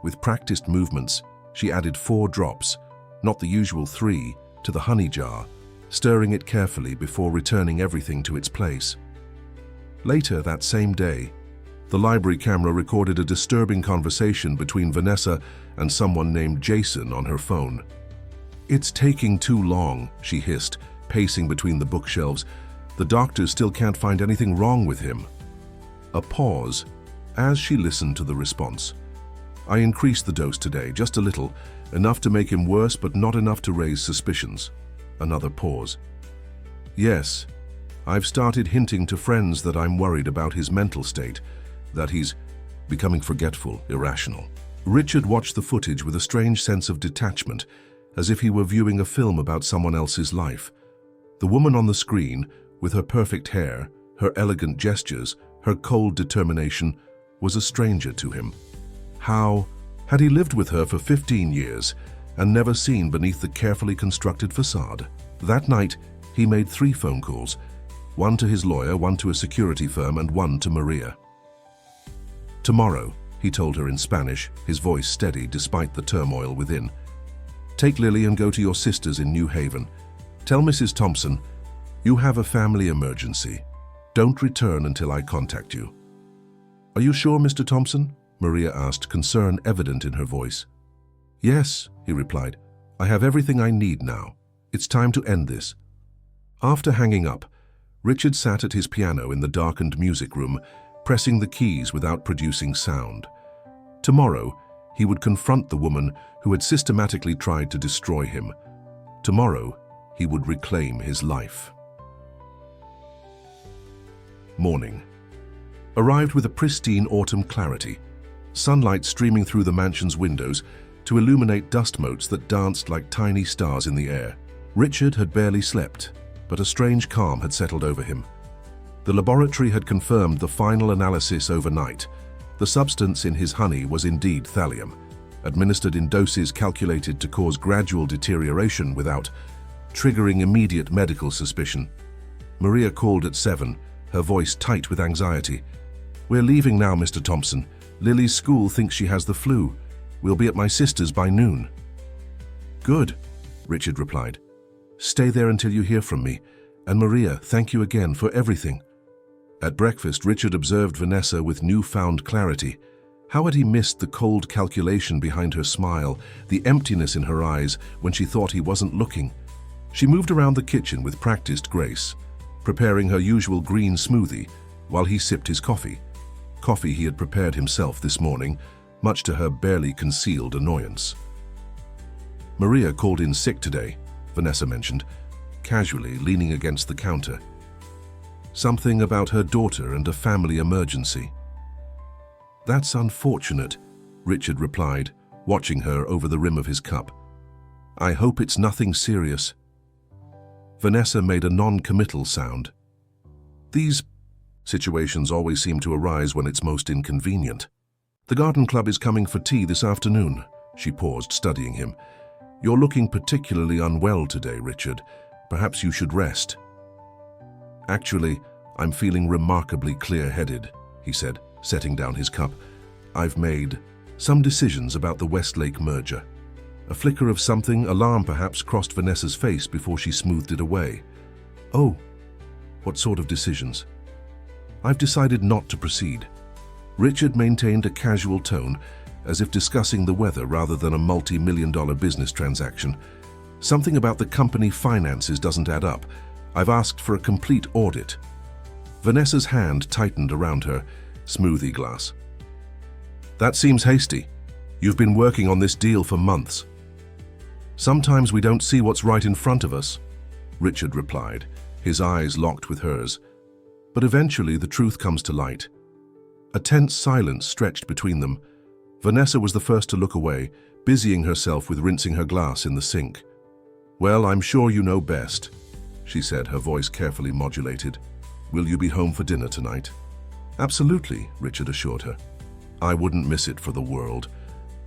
With practiced movements, she added 4 drops, not the usual 3, to the honey jar, stirring it carefully before returning everything to its place. Later that same day, the library camera recorded a disturbing conversation between Vanessa and someone named Jason on her phone. It's taking too long, she hissed, pacing between the bookshelves. The doctors still can't find anything wrong with him. A pause as she listened to the response. I increased the dose today, just a little, enough to make him worse but not enough to raise suspicions. Another pause. Yes, I've started hinting to friends that I'm worried about his mental state, that he's becoming forgetful, irrational. Richard watched the footage with a strange sense of detachment, as if he were viewing a film about someone else's life. The woman on the screen, with her perfect hair, her elegant gestures, her cold determination, was a stranger to him. How had he lived with her for 15 years and never seen beneath the carefully constructed facade? That night, he made 3 phone calls, one to his lawyer, one to a security firm, and one to Maria. Tomorrow, he told her in Spanish, his voice steady despite the turmoil within. Take Lily and go to your sister's in New Haven. Tell Mrs. Thompson, you have a family emergency. Don't return until I contact you." "Are you sure, Mr. Thompson?" Maria asked, concern evident in her voice. "Yes," he replied. "I have everything I need now. It's time to end this." After hanging up, Richard sat at his piano in the darkened music room, pressing the keys without producing sound. Tomorrow, he would confront the woman who had systematically tried to destroy him. Tomorrow, he would reclaim his life. Morning. Arrived with a pristine autumn clarity, sunlight streaming through the mansion's windows to illuminate dust motes that danced like tiny stars in the air. Richard had barely slept, but a strange calm had settled over him. The laboratory had confirmed the final analysis overnight. The substance in his honey was indeed thallium, administered in doses calculated to cause gradual deterioration without triggering immediate medical suspicion. Maria called at 7, her voice tight with anxiety. "We're leaving now, Mr. Thompson. Lily's school thinks she has the flu. We'll be at my sister's by noon." "Good," Richard replied. "Stay there until you hear from me. And Maria, thank you again for everything." At breakfast, Richard observed Vanessa with newfound clarity. How had he missed the cold calculation behind her smile, the emptiness in her eyes when she thought he wasn't looking? She moved around the kitchen with practiced grace, preparing her usual green smoothie while he sipped his coffee. Coffee he had prepared himself this morning, much to her barely concealed annoyance. "Maria called in sick today," Vanessa mentioned, casually leaning against the counter. "Something about her daughter and a family emergency." "That's unfortunate," Richard replied, watching her over the rim of his cup. "I hope it's nothing serious." Vanessa made a non-committal sound. "These situations always seem to arise when it's most inconvenient. The garden club is coming for tea this afternoon." She paused, studying him. "You're looking particularly unwell today, Richard. Perhaps you should rest." "Actually, I'm feeling remarkably clear-headed," he said, setting down his cup. "I've made some decisions about the Westlake merger." A flicker of something, alarm perhaps, crossed Vanessa's face before she smoothed it away. "Oh, what sort of decisions?" "I've decided not to proceed." Richard maintained a casual tone, as if discussing the weather rather than a multi-million-dollar business transaction. "Something about the company finances doesn't add up. I've asked for a complete audit." Vanessa's hand tightened around her smoothie glass. "That seems hasty. You've been working on this deal for months." "Sometimes we don't see what's right in front of us," Richard replied, his eyes locked with hers. "But eventually the truth comes to light." A tense silence stretched between them. Vanessa was the first to look away, busying herself with rinsing her glass in the sink. "Well, I'm sure you know best," she said, her voice carefully modulated. "Will you be home for dinner tonight?" "Absolutely," Richard assured her. "I wouldn't miss it for the world."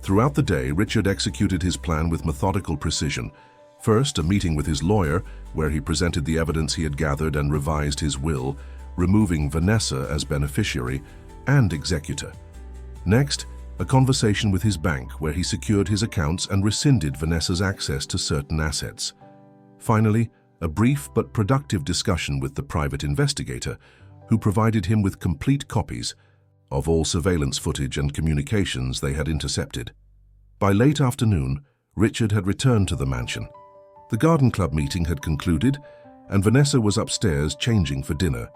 Throughout the day, Richard executed his plan with methodical precision. First, a meeting with his lawyer, where he presented the evidence he had gathered and revised his will, removing Vanessa as beneficiary and executor. Next, a conversation with his bank, where he secured his accounts and rescinded Vanessa's access to certain assets. Finally, a brief but productive discussion with the private investigator, who provided him with complete copies of all surveillance footage and communications they had intercepted. By late afternoon, Richard had returned to the mansion. The garden club meeting had concluded, and Vanessa was upstairs changing for dinner.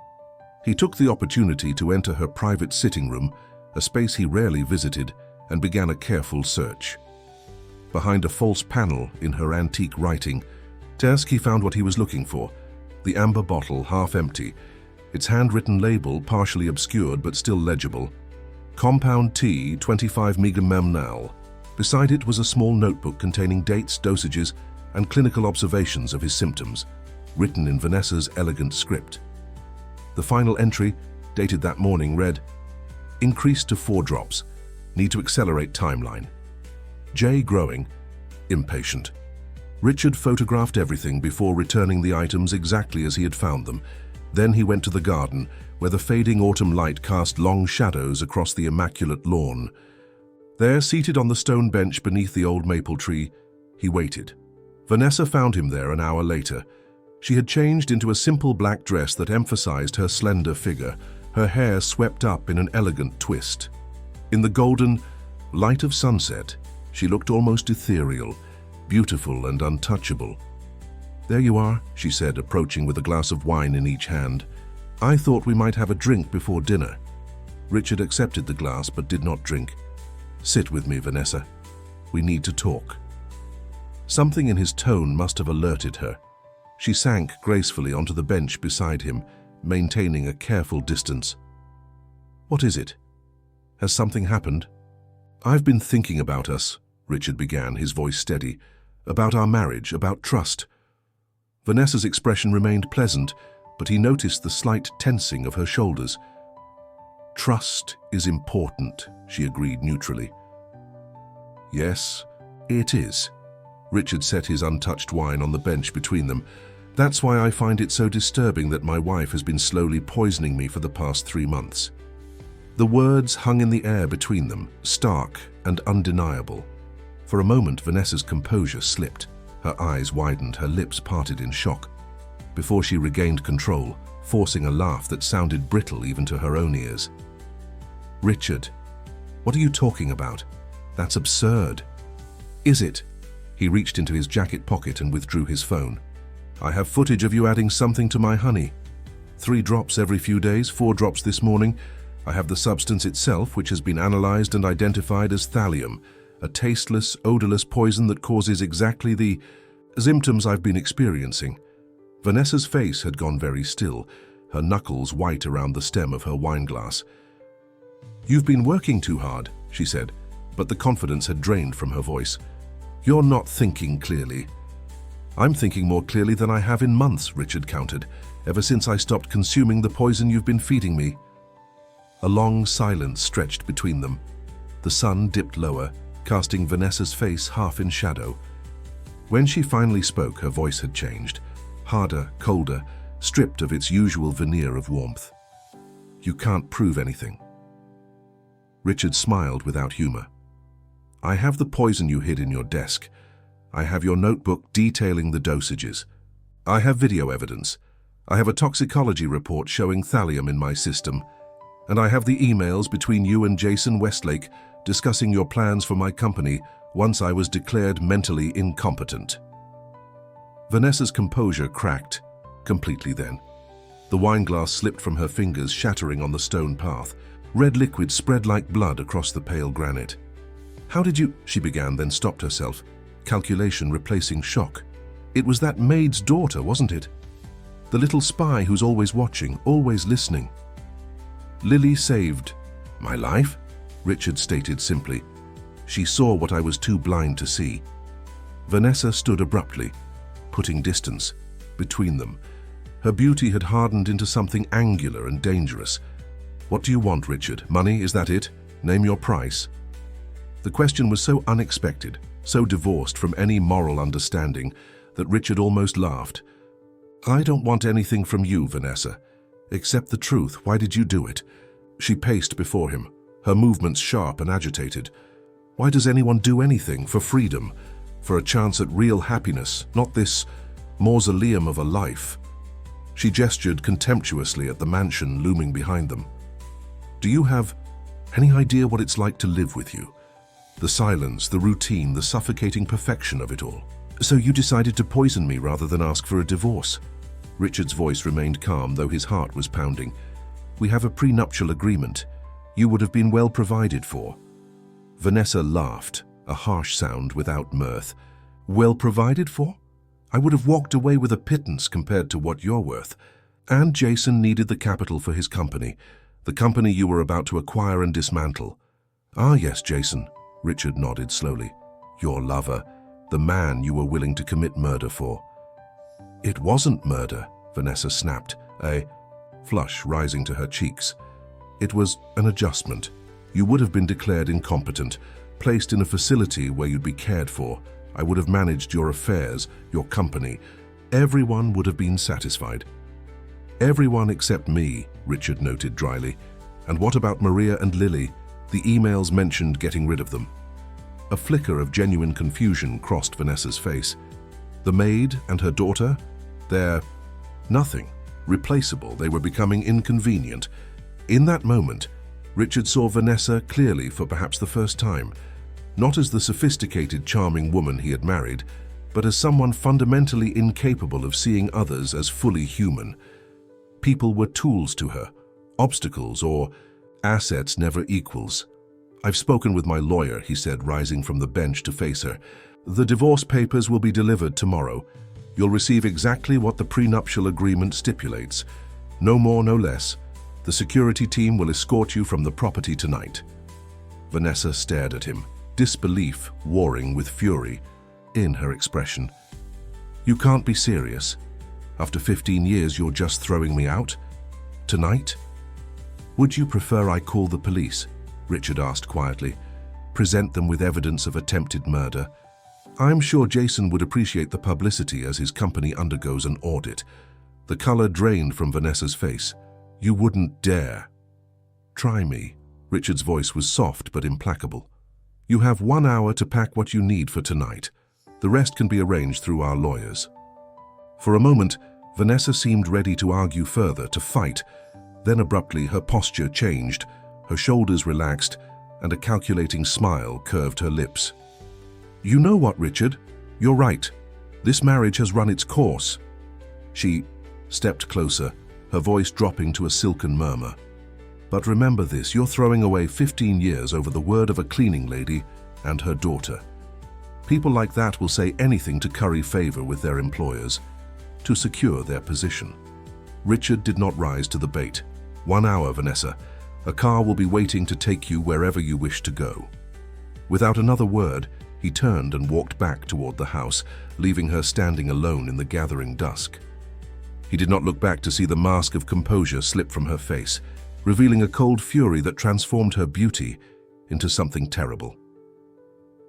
He took the opportunity to enter her private sitting room, a space he rarely visited, and began a careful search. Behind a false panel in her antique writing desk, he found what he was looking for: the amber bottle, half empty, its handwritten label partially obscured but still legible. Compound T, 25 mg/ml. Beside it was a small notebook containing dates, dosages, and clinical observations of his symptoms, written in Vanessa's elegant script. The final entry, dated that morning, read, "Increased to 4 drops. Need to accelerate timeline. J growing. Impatient." Richard photographed everything before returning the items exactly as he had found them. Then he went to the garden, where the fading autumn light cast long shadows across the immaculate lawn. There, seated on the stone bench beneath the old maple tree, he waited. Vanessa found him there an hour later. She had changed into a simple black dress that emphasized her slender figure, her hair swept up in an elegant twist. In the golden light of sunset, she looked almost ethereal, beautiful and untouchable. "There you are," she said, approaching with a glass of wine in each hand. "I thought we might have a drink before dinner." Richard accepted the glass but did not drink. "Sit with me, Vanessa. We need to talk." Something in his tone must have alerted her. She sank gracefully onto the bench beside him, maintaining a careful distance. "What is it? Has something happened?" "I've been thinking about us," Richard began, his voice steady. "About our marriage, about trust." Vanessa's expression remained pleasant, but he noticed the slight tensing of her shoulders. "Trust is important," she agreed neutrally. "Yes, it is." Richard set his untouched wine on the bench between them. "That's why I find it so disturbing that my wife has been slowly poisoning me for the past 3 months." The words hung in the air between them, stark and undeniable. For a moment, Vanessa's composure slipped. Her eyes widened, her lips parted in shock, before she regained control, forcing a laugh that sounded brittle even to her own ears. "Richard, what are you talking about? That's absurd." "Is it?" He reached into his jacket pocket and withdrew his phone. "I have footage of you adding something to my honey. 3 drops every few days, 4 drops this morning. I have the substance itself, which has been analyzed and identified as thallium, a tasteless, odorless poison that causes exactly the symptoms I've been experiencing." Vanessa's face had gone very still, her knuckles white around the stem of her wineglass. "You've been working too hard," she said, but the confidence had drained from her voice. "You're not thinking clearly." "I'm thinking more clearly than I have in months," Richard countered, "ever since I stopped consuming the poison you've been feeding me." A long silence stretched between them. The sun dipped lower, casting Vanessa's face half in shadow. When she finally spoke, her voice had changed, harder, colder, stripped of its usual veneer of warmth. "You can't prove anything." Richard smiled without humor. "I have the poison you hid in your desk. I have your notebook detailing the dosages. I have video evidence. I have a toxicology report showing thallium in my system. And I have the emails between you and Jason Westlake discussing your plans for my company once I was declared mentally incompetent." Vanessa's composure cracked completely then. The wineglass slipped from her fingers, shattering on the stone path. Red liquid spread like blood across the pale granite. "How did you—" she began, then stopped herself, calculation replacing shock. "It was that maid's daughter, wasn't it? The little spy who's always watching, always listening." "Lily saved my life," Richard stated simply. "She saw what I was too blind to see." Vanessa stood abruptly, putting distance between them. Her beauty had hardened into something angular and dangerous. "What do you want, Richard? Money, is that it? Name your price." The question was so unexpected, so divorced from any moral understanding, that Richard almost laughed. "I don't want anything from you, Vanessa. Accept the truth. Why did you do it?" She paced before him, her movements sharp and agitated. "Why does anyone do anything for freedom, for a chance at real happiness, not this mausoleum of a life?" She gestured contemptuously at the mansion looming behind them. "Do you have any idea what it's like to live with you? The silence, the routine, the suffocating perfection of it all. So you decided to poison me rather than ask for a divorce." Richard's voice remained calm, though his heart was pounding. "We have a prenuptial agreement. You would have been well provided for." Vanessa laughed, a harsh sound without mirth. "Well provided for? I would have walked away with a pittance compared to what you're worth. And Jason needed the capital for his company, the company you were about to acquire and dismantle." "Ah, yes, Jason," Richard nodded slowly. "Your lover, the man you were willing to commit murder for." "It wasn't murder," Vanessa snapped, a flush rising to her cheeks. "It was an adjustment. You would have been declared incompetent, placed in a facility where you'd be cared for. I would have managed your affairs, your company. Everyone would have been satisfied." "Everyone except me," Richard noted dryly. "And what about Maria and Lily? The emails mentioned getting rid of them." A flicker of genuine confusion crossed Vanessa's face. "The maid and her daughter? They're nothing, replaceable. They were becoming inconvenient. In that moment, Richard saw Vanessa clearly for perhaps the first time, not as the sophisticated, charming woman he had married, but as someone fundamentally incapable of seeing others as fully human. People were tools to her, obstacles or assets, never equals. "I've spoken with my lawyer," he said, rising from the bench to face her. "The divorce papers will be delivered tomorrow. You'll receive exactly what the prenuptial agreement stipulates. No more, no less. The security team will escort you from the property tonight." Vanessa stared at him, disbelief warring with fury in her expression. "You can't be serious. After 15 years, you're just throwing me out? Tonight?" "Would you prefer I call the police?" Richard asked quietly. "Present them with evidence of attempted murder? I'm sure Jason would appreciate the publicity as his company undergoes an audit." The color drained from Vanessa's face. "You wouldn't dare." "Try me." Richard's voice was soft but implacable. "You have 1 hour to pack what you need for tonight. The rest can be arranged through our lawyers." For a moment, Vanessa seemed ready to argue further, to fight. Then abruptly her posture changed, her shoulders relaxed, and a calculating smile curved her lips. "You know what, Richard? You're right. This marriage has run its course." She stepped closer, her voice dropping to a silken murmur. "But remember this, you're throwing away 15 years over the word of a cleaning lady and her daughter. People like that will say anything to curry favor with their employers, to secure their position." Richard did not rise to the bait. 1 hour, Vanessa. A car will be waiting to take you wherever you wish to go." Without another word, he turned and walked back toward the house, leaving her standing alone in the gathering dusk. He did not look back to see the mask of composure slip from her face, revealing a cold fury that transformed her beauty into something terrible.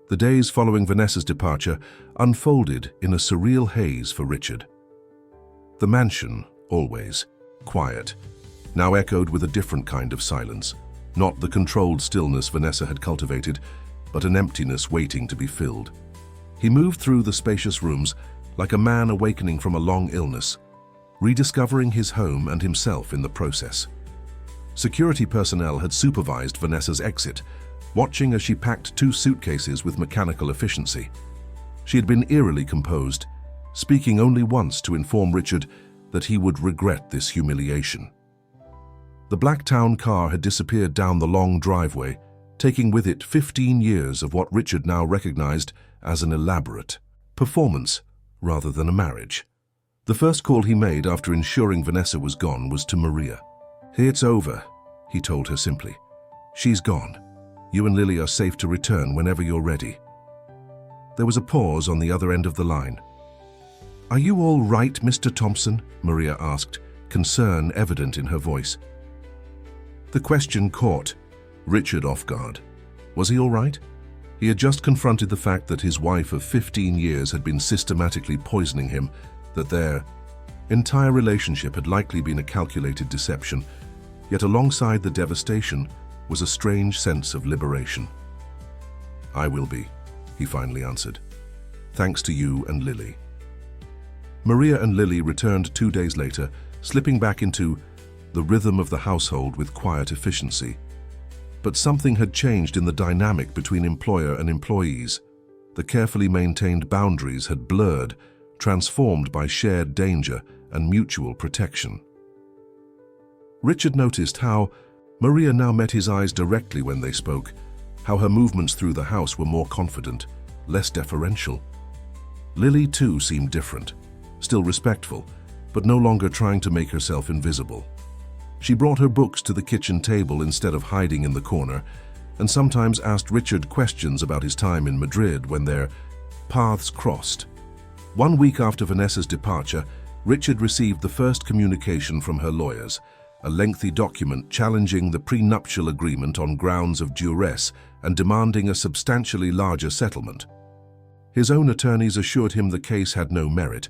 The days following Vanessa's departure unfolded in a surreal haze for Richard. The mansion, always quiet, now echoed with a different kind of silence, not the controlled stillness Vanessa had cultivated, but an emptiness waiting to be filled. He moved through the spacious rooms like a man awakening from a long illness, rediscovering his home and himself in the process. Security personnel had supervised Vanessa's exit, watching as she packed 2 suitcases with mechanical efficiency. She had been eerily composed, speaking only once to inform Richard that he would regret this humiliation. The black town car had disappeared down the long driveway, taking with it 15 years of what Richard now recognized as an elaborate performance rather than a marriage. The first call he made after ensuring Vanessa was gone was to Maria. "It's over," he told her simply. "She's gone. You and Lily are safe to return whenever you're ready." There was a pause on the other end of the line. "Are you all right, Mr. Thompson?" Maria asked, concern evident in her voice. The question caught Richard off guard. Was he all right? He had just confronted the fact that his wife of 15 years had been systematically poisoning him, that their entire relationship had likely been a calculated deception, yet alongside the devastation was a strange sense of liberation. "I will be," he finally answered. "Thanks to you and Lily." Maria and Lily returned 2 days later, slipping back into the rhythm of the household with quiet efficiency. But something had changed in the dynamic between employer and employees. The carefully maintained boundaries had blurred, transformed by shared danger and mutual protection. Richard noticed how Maria now met his eyes directly when they spoke, how her movements through the house were more confident, less deferential. Lily, too, seemed different, still respectful, but no longer trying to make herself invisible. She brought her books to the kitchen table instead of hiding in the corner, and sometimes asked Richard questions about his time in Madrid when their paths crossed. 1 week after Vanessa's departure, Richard received the first communication from her lawyers, a lengthy document challenging the prenuptial agreement on grounds of duress and demanding a substantially larger settlement. His own attorneys assured him the case had no merit,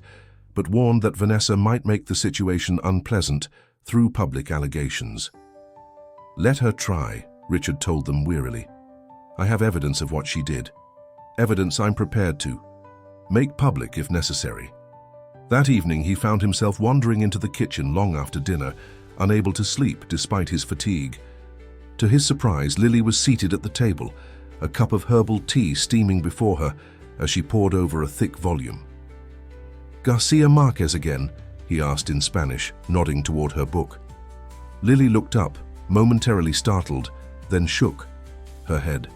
but warned that Vanessa might make the situation unpleasant through public allegations. "Let her try," Richard told them wearily. "I have evidence of what she did. Evidence I'm prepared to make public if necessary." That evening, he found himself wandering into the kitchen long after dinner, unable to sleep despite his fatigue. To his surprise, Lily was seated at the table, a cup of herbal tea steaming before her as she poured over a thick volume. "Garcia Marquez again?" he asked in Spanish, nodding toward her book. Lily looked up, momentarily startled, then shook her head.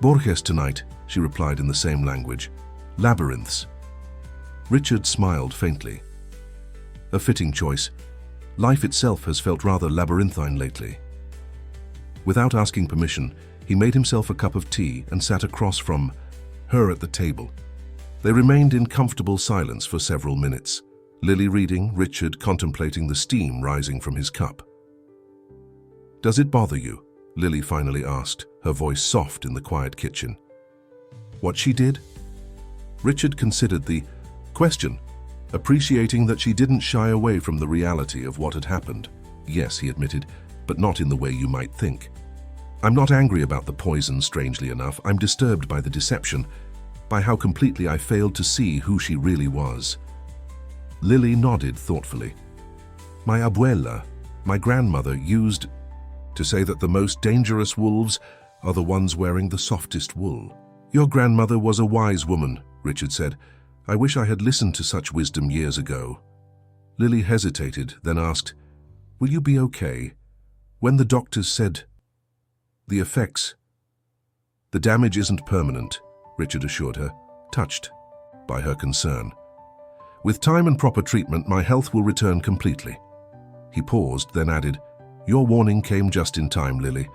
"Borges tonight," she replied in the same language. "Labyrinths." Richard smiled faintly. A fitting choice. Life itself has felt rather labyrinthine lately. Without asking permission, he made himself a cup of tea and sat across from her at the table. They remained in comfortable silence for several minutes, Lily reading, Richard contemplating the steam rising from his cup. "Does it bother you?" Lily finally asked, her voice soft in the quiet kitchen. "What she did?" Richard considered the question, appreciating that she didn't shy away from the reality of what had happened. "Yes," he admitted, "but not in the way you might think. I'm not angry about the poison, strangely enough. I'm disturbed by the deception, by how completely I failed to see who she really was." Lily nodded thoughtfully. "My abuela, my grandmother, used to say that the most dangerous wolves are the ones wearing the softest wool." "Your grandmother was a wise woman," Richard said. "I wish I had listened to such wisdom years ago." Lily hesitated, then asked, "Will you be okay? When the doctors said the effects..." "The damage isn't permanent," Richard assured her, touched by her concern. "With time and proper treatment, my health will return completely." He paused, then added, "Your warning came just in time, Lily.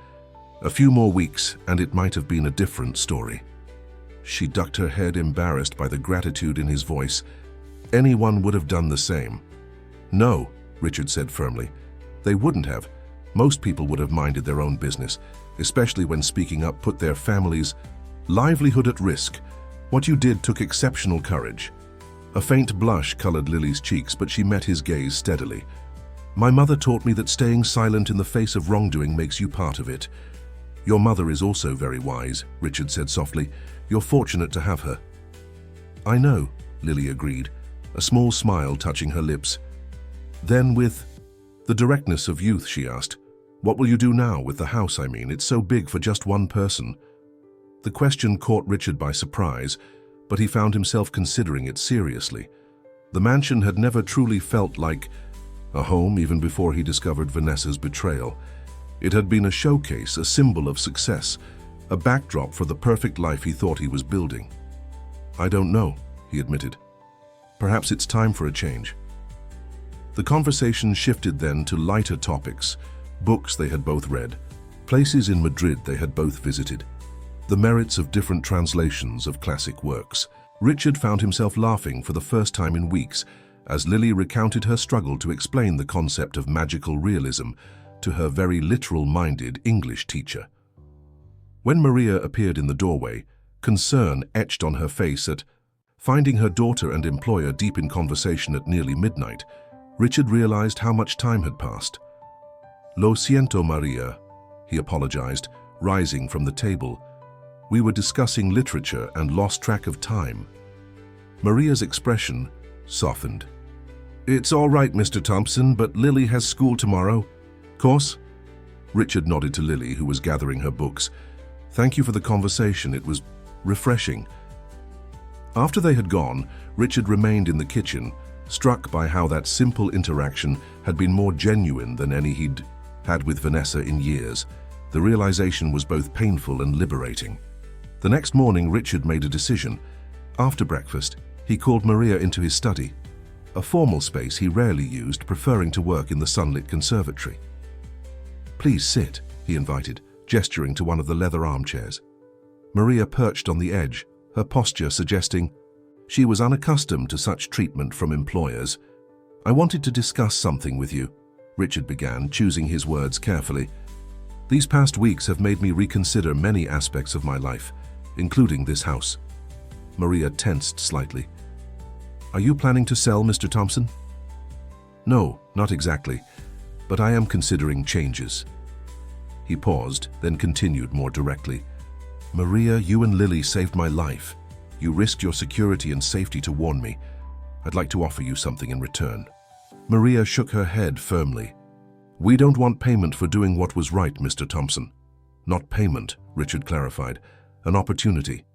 A few more weeks, and it might have been a different story." She ducked her head, embarrassed by the gratitude in his voice. "Anyone would have done the same." "No," Richard said firmly. "They wouldn't have. Most people would have minded their own business, especially when speaking up put their family's livelihood at risk. What you did took exceptional courage." A faint blush colored Lily's cheeks, but she met his gaze steadily. "My mother taught me that staying silent in the face of wrongdoing makes you part of it." "Your mother is also very wise," Richard said softly. "You're fortunate to have her." "I know," Lily agreed, a small smile touching her lips. Then, with the directness of youth, she asked, "What will you do now with the house, I mean? It's so big for just one person." The question caught Richard by surprise, but he found himself considering it seriously. The mansion had never truly felt like a home even before he discovered Vanessa's betrayal. It had been a showcase, a symbol of success, a backdrop for the perfect life he thought he was building. "I don't know," he admitted. "Perhaps it's time for a change." The conversation shifted then to lighter topics, books they had both read, places in Madrid they had both visited, the merits of different translations of classic works. Richard found himself laughing for the first time in weeks as Lily recounted her struggle to explain the concept of magical realism to her very literal-minded English teacher. When Maria appeared in the doorway, concern etched on her face at finding her daughter and employer deep in conversation at nearly midnight, Richard realized how much time had passed. "Lo siento, Maria," he apologized, rising from the table. "We were discussing literature and lost track of time." Maria's expression softened. "It's all right, Mr. Thompson, but Lily has school tomorrow." "Course?" Richard nodded to Lily, who was gathering her books. "Thank you for the conversation. It was refreshing." After they had gone, Richard remained in the kitchen, struck by how that simple interaction had been more genuine than any he'd had with Vanessa in years. The realization was both painful and liberating. The next morning, Richard made a decision. After breakfast, he called Maria into his study, a formal space he rarely used, preferring to work in the sunlit conservatory. "Please sit," he invited, gesturing to one of the leather armchairs. Maria perched on the edge, her posture suggesting she was unaccustomed to such treatment from employers. "I wanted to discuss something with you," Richard began, choosing his words carefully. "These past weeks have made me reconsider many aspects of my life, including this house." Maria tensed slightly. "Are you planning to sell, Mr. Thompson?" "No, not exactly, but I am considering changes." He paused, then continued more directly. "Maria, you and Lily saved my life. You risked your security and safety to warn me. I'd like to offer you something in return." Maria shook her head firmly. "We don't want payment for doing what was right, Mr. Thompson." "Not payment," Richard clarified. "An opportunity.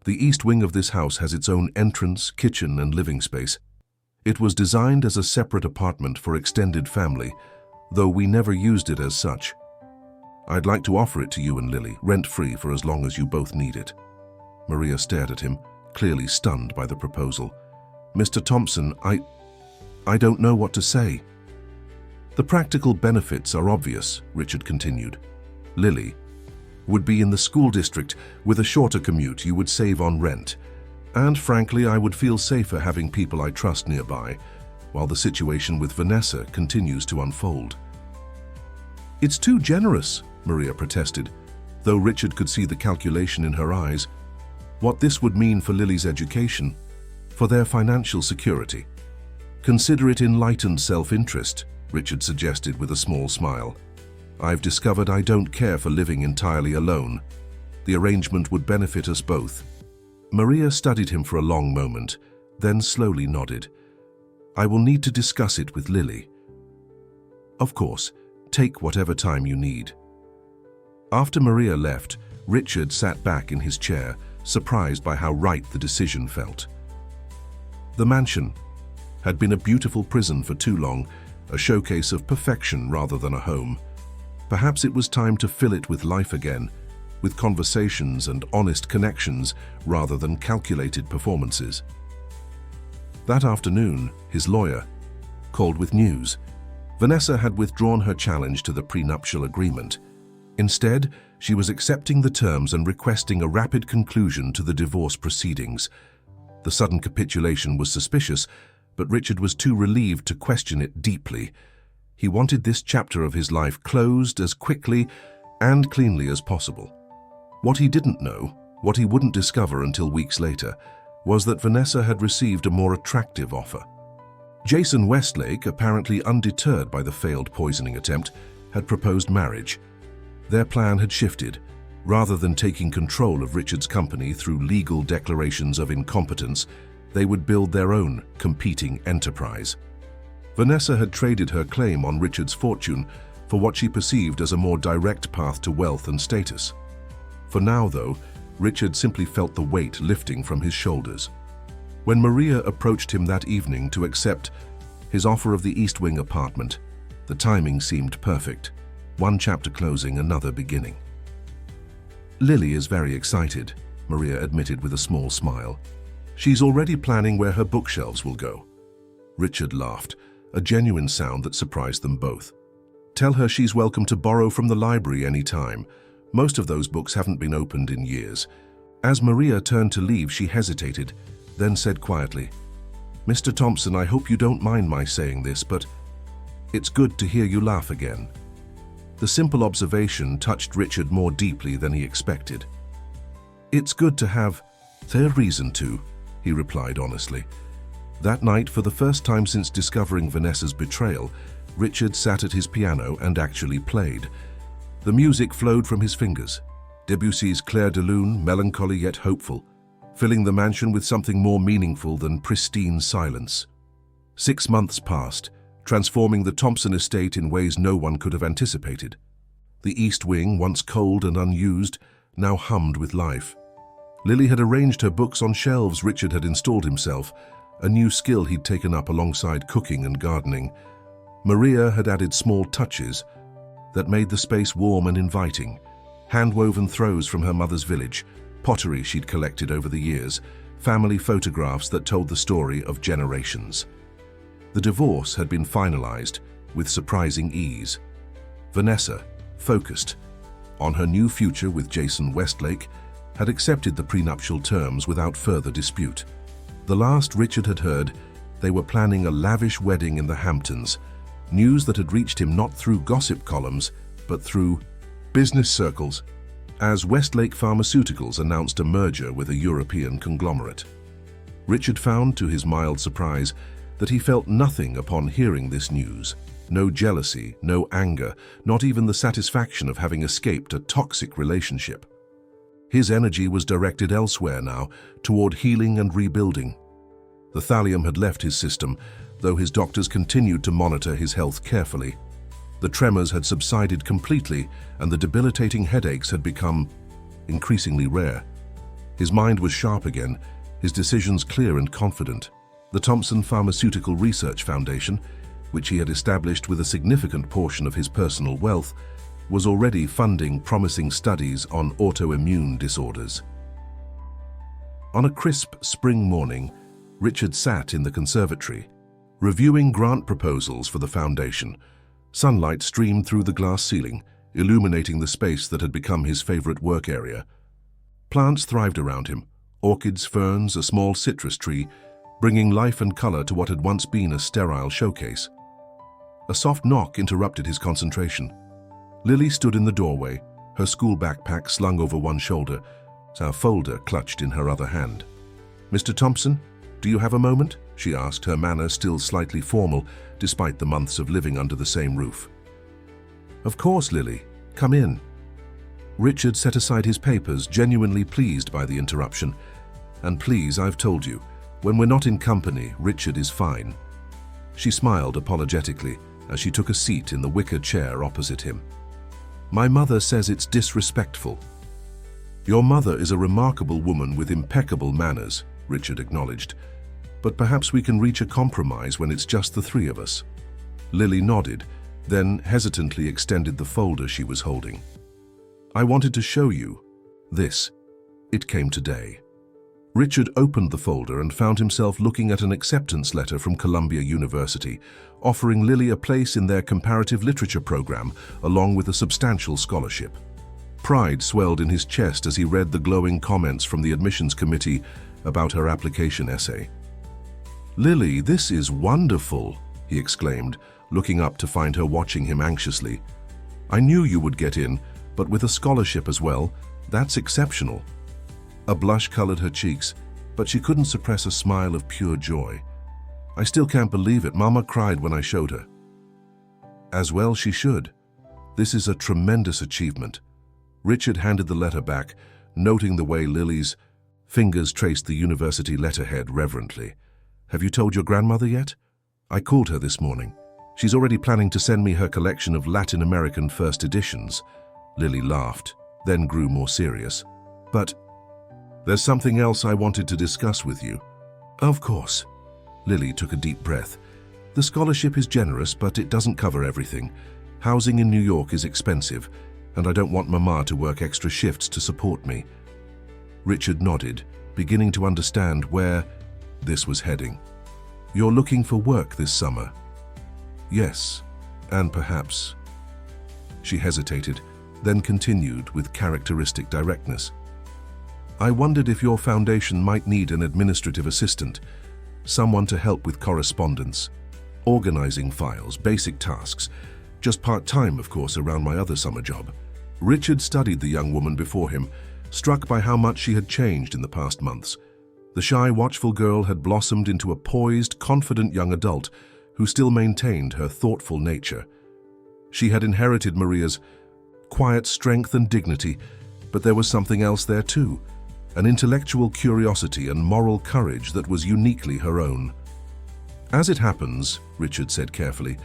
The east wing of this house has its own entrance, kitchen, and living space. It was designed as a separate apartment for extended family, though we never used it as such. I'd like to offer it to you and Lily, rent-free for as long as you both need it." Maria stared at him, clearly stunned by the proposal. "Mr. Thompson, I don't know what to say." "The practical benefits are obvious," Richard continued. "Lily would be in the school district. With a shorter commute, you would save on rent. And frankly, I would feel safer having people I trust nearby, while the situation with Vanessa continues to unfold." "It's too generous," Maria protested, though Richard could see the calculation in her eyes. What this would mean for Lily's education, for their financial security. "Consider it enlightened self-interest," Richard suggested with a small smile. "I've discovered I don't care for living entirely alone. The arrangement would benefit us both." Maria studied him for a long moment, then slowly nodded. "I will need to discuss it with Lily." "Of course, take whatever time you need." After Maria left, Richard sat back in his chair, surprised by how right the decision felt. The mansion had been a beautiful prison for too long, a showcase of perfection rather than a home. Perhaps it was time to fill it with life again, with conversations and honest connections rather than calculated performances. That afternoon, his lawyer called with news. Vanessa had withdrawn her challenge to the prenuptial agreement. Instead, she was accepting the terms and requesting a rapid conclusion to the divorce proceedings. The sudden capitulation was suspicious, but Richard was too relieved to question it deeply. He wanted this chapter of his life closed as quickly and cleanly as possible. What he didn't know, what he wouldn't discover until weeks later, was that Vanessa had received a more attractive offer. Jason Westlake, apparently undeterred by the failed poisoning attempt, had proposed marriage. Their plan had shifted. Rather than taking control of Richard's company through legal declarations of incompetence, they would build their own competing enterprise. Vanessa had traded her claim on Richard's fortune for what she perceived as a more direct path to wealth and status. For now, though, Richard simply felt the weight lifting from his shoulders. When Maria approached him that evening to accept his offer of the East Wing apartment, the timing seemed perfect. One chapter closing, another beginning. "Lily is very excited," Maria admitted with a small smile. "She's already planning where her bookshelves will go." Richard laughed, a genuine sound that surprised them both. "Tell her she's welcome to borrow from the library any time. Most of those books haven't been opened in years." As Maria turned to leave, she hesitated, then said quietly, "Mr. Thompson, I hope you don't mind my saying this, but it's good to hear you laugh again." The simple observation touched Richard more deeply than he expected. "It's good to have the reason to," he replied honestly. That night, for the first time since discovering Vanessa's betrayal, Richard sat at his piano and actually played. The music flowed from his fingers, Debussy's Clair de Lune, melancholy yet hopeful, filling the mansion with something more meaningful than pristine silence. 6 months passed, transforming the Thompson estate in ways no one could have anticipated. The East Wing, once cold and unused, now hummed with life. Lily had arranged her books on shelves Richard had installed himself, a new skill he'd taken up alongside cooking and gardening. Maria had added small touches that made the space warm and inviting. Hand-woven throws from her mother's village, pottery she'd collected over the years, family photographs that told the story of generations. The divorce had been finalized with surprising ease. Vanessa, focused on her new future with Jason Westlake, had accepted the prenuptial terms without further dispute. The last Richard had heard, they were planning a lavish wedding in the Hamptons, news that had reached him not through gossip columns, but through business circles, as Westlake Pharmaceuticals announced a merger with a European conglomerate. Richard found, to his mild surprise, that he felt nothing upon hearing this news. No jealousy, no anger, not even the satisfaction of having escaped a toxic relationship. His energy was directed elsewhere now, toward healing and rebuilding. The thallium had left his system, though his doctors continued to monitor his health carefully. The tremors had subsided completely, and the debilitating headaches had become increasingly rare. His mind was sharp again, his decisions clear and confident. The Thompson Pharmaceutical Research Foundation, which he had established with a significant portion of his personal wealth, was already funding promising studies on autoimmune disorders. On a crisp spring morning, Richard sat in the conservatory, reviewing grant proposals for the foundation. Sunlight streamed through the glass ceiling, illuminating the space that had become his favorite work area. Plants thrived around him, orchids, ferns, a small citrus tree, bringing life and color to what had once been a sterile showcase. A soft knock interrupted his concentration. Lily stood in the doorway, her school backpack slung over one shoulder, a folder clutched in her other hand. "Mr. Thompson, do you have a moment?" she asked, her manner still slightly formal, despite the months of living under the same roof. "Of course, Lily. Come in." Richard set aside his papers, genuinely pleased by the interruption. "And please, I've told you, when we're not in company, Richard is fine." She smiled apologetically as she took a seat in the wicker chair opposite him. "My mother says it's disrespectful." "Your mother is a remarkable woman with impeccable manners," Richard acknowledged. "But perhaps we can reach a compromise when it's just the three of us." Lily nodded, then hesitantly extended the folder she was holding. "I wanted to show you this. It came today." Richard opened the folder and found himself looking at an acceptance letter from Columbia University, offering Lily a place in their comparative literature program, along with a substantial scholarship. Pride swelled in his chest as he read the glowing comments from the admissions committee about her application essay. "Lily, this is wonderful," he exclaimed, looking up to find her watching him anxiously. "I knew you would get in, but with a scholarship as well, that's exceptional." A blush colored her cheeks, but she couldn't suppress a smile of pure joy. "I still can't believe it. Mama cried when I showed her." As well she should. This is a tremendous achievement. Richard handed the letter back, noting the way Lily's fingers traced the university letterhead reverently. "Have you told your grandmother yet?" "I called her this morning. She's already planning to send me her collection of Latin American first editions." Lily laughed, then grew more serious. "But there's something else I wanted to discuss with you." "Of course." Lily took a deep breath. "The scholarship is generous, but it doesn't cover everything. Housing in New York is expensive, and I don't want Mama to work extra shifts to support me." Richard nodded, beginning to understand where this was heading. "You're looking for work this summer?" "Yes, and perhaps..." She hesitated, then continued with characteristic directness. "I wondered if your foundation might need an administrative assistant, someone to help with correspondence, organizing files, basic tasks, just part-time, of course, around my other summer job." Richard studied the young woman before him, struck by how much she had changed in the past months. The shy, watchful girl had blossomed into a poised, confident young adult who still maintained her thoughtful nature. She had inherited Maria's quiet strength and dignity, but there was something else there too, an intellectual curiosity and moral courage that was uniquely her own. "As it happens," Richard said carefully,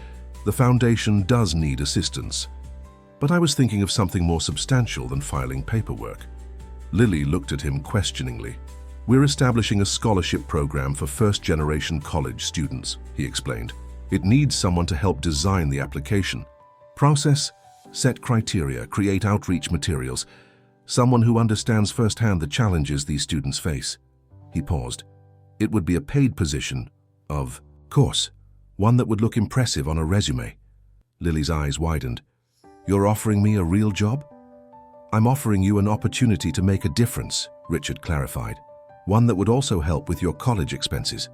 "the foundation does need assistance. But I was thinking of something more substantial than filing paperwork." Lily looked at him questioningly. "We're establishing a scholarship program for first-generation college students," he explained. "It needs someone to help design the application process, set criteria, create outreach materials, someone who understands firsthand the challenges these students face." He paused. "It would be a paid position, of course, one that would look impressive on a resume." Lily's eyes widened. "You're offering me a real job?" "I'm offering you an opportunity to make a difference," Richard clarified. "One that would also help with your college expenses."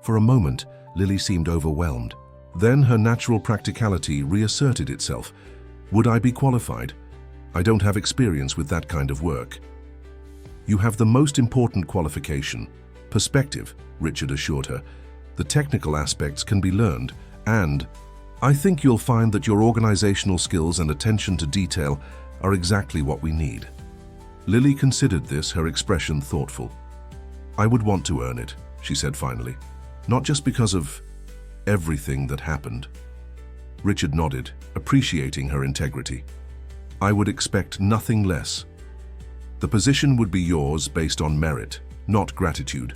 For a moment, Lily seemed overwhelmed. Then her natural practicality reasserted itself. "Would I be qualified? I don't have experience with that kind of work." "You have the most important qualification, perspective," Richard assured her. "The technical aspects can be learned, and I think you'll find that your organizational skills and attention to detail are exactly what we need." Lily considered this, her expression thoughtful. "I would want to earn it," she said finally. Not just because of everything that happened. Richard nodded, appreciating her integrity. I would expect nothing less. The position would be yours based on merit, not gratitude.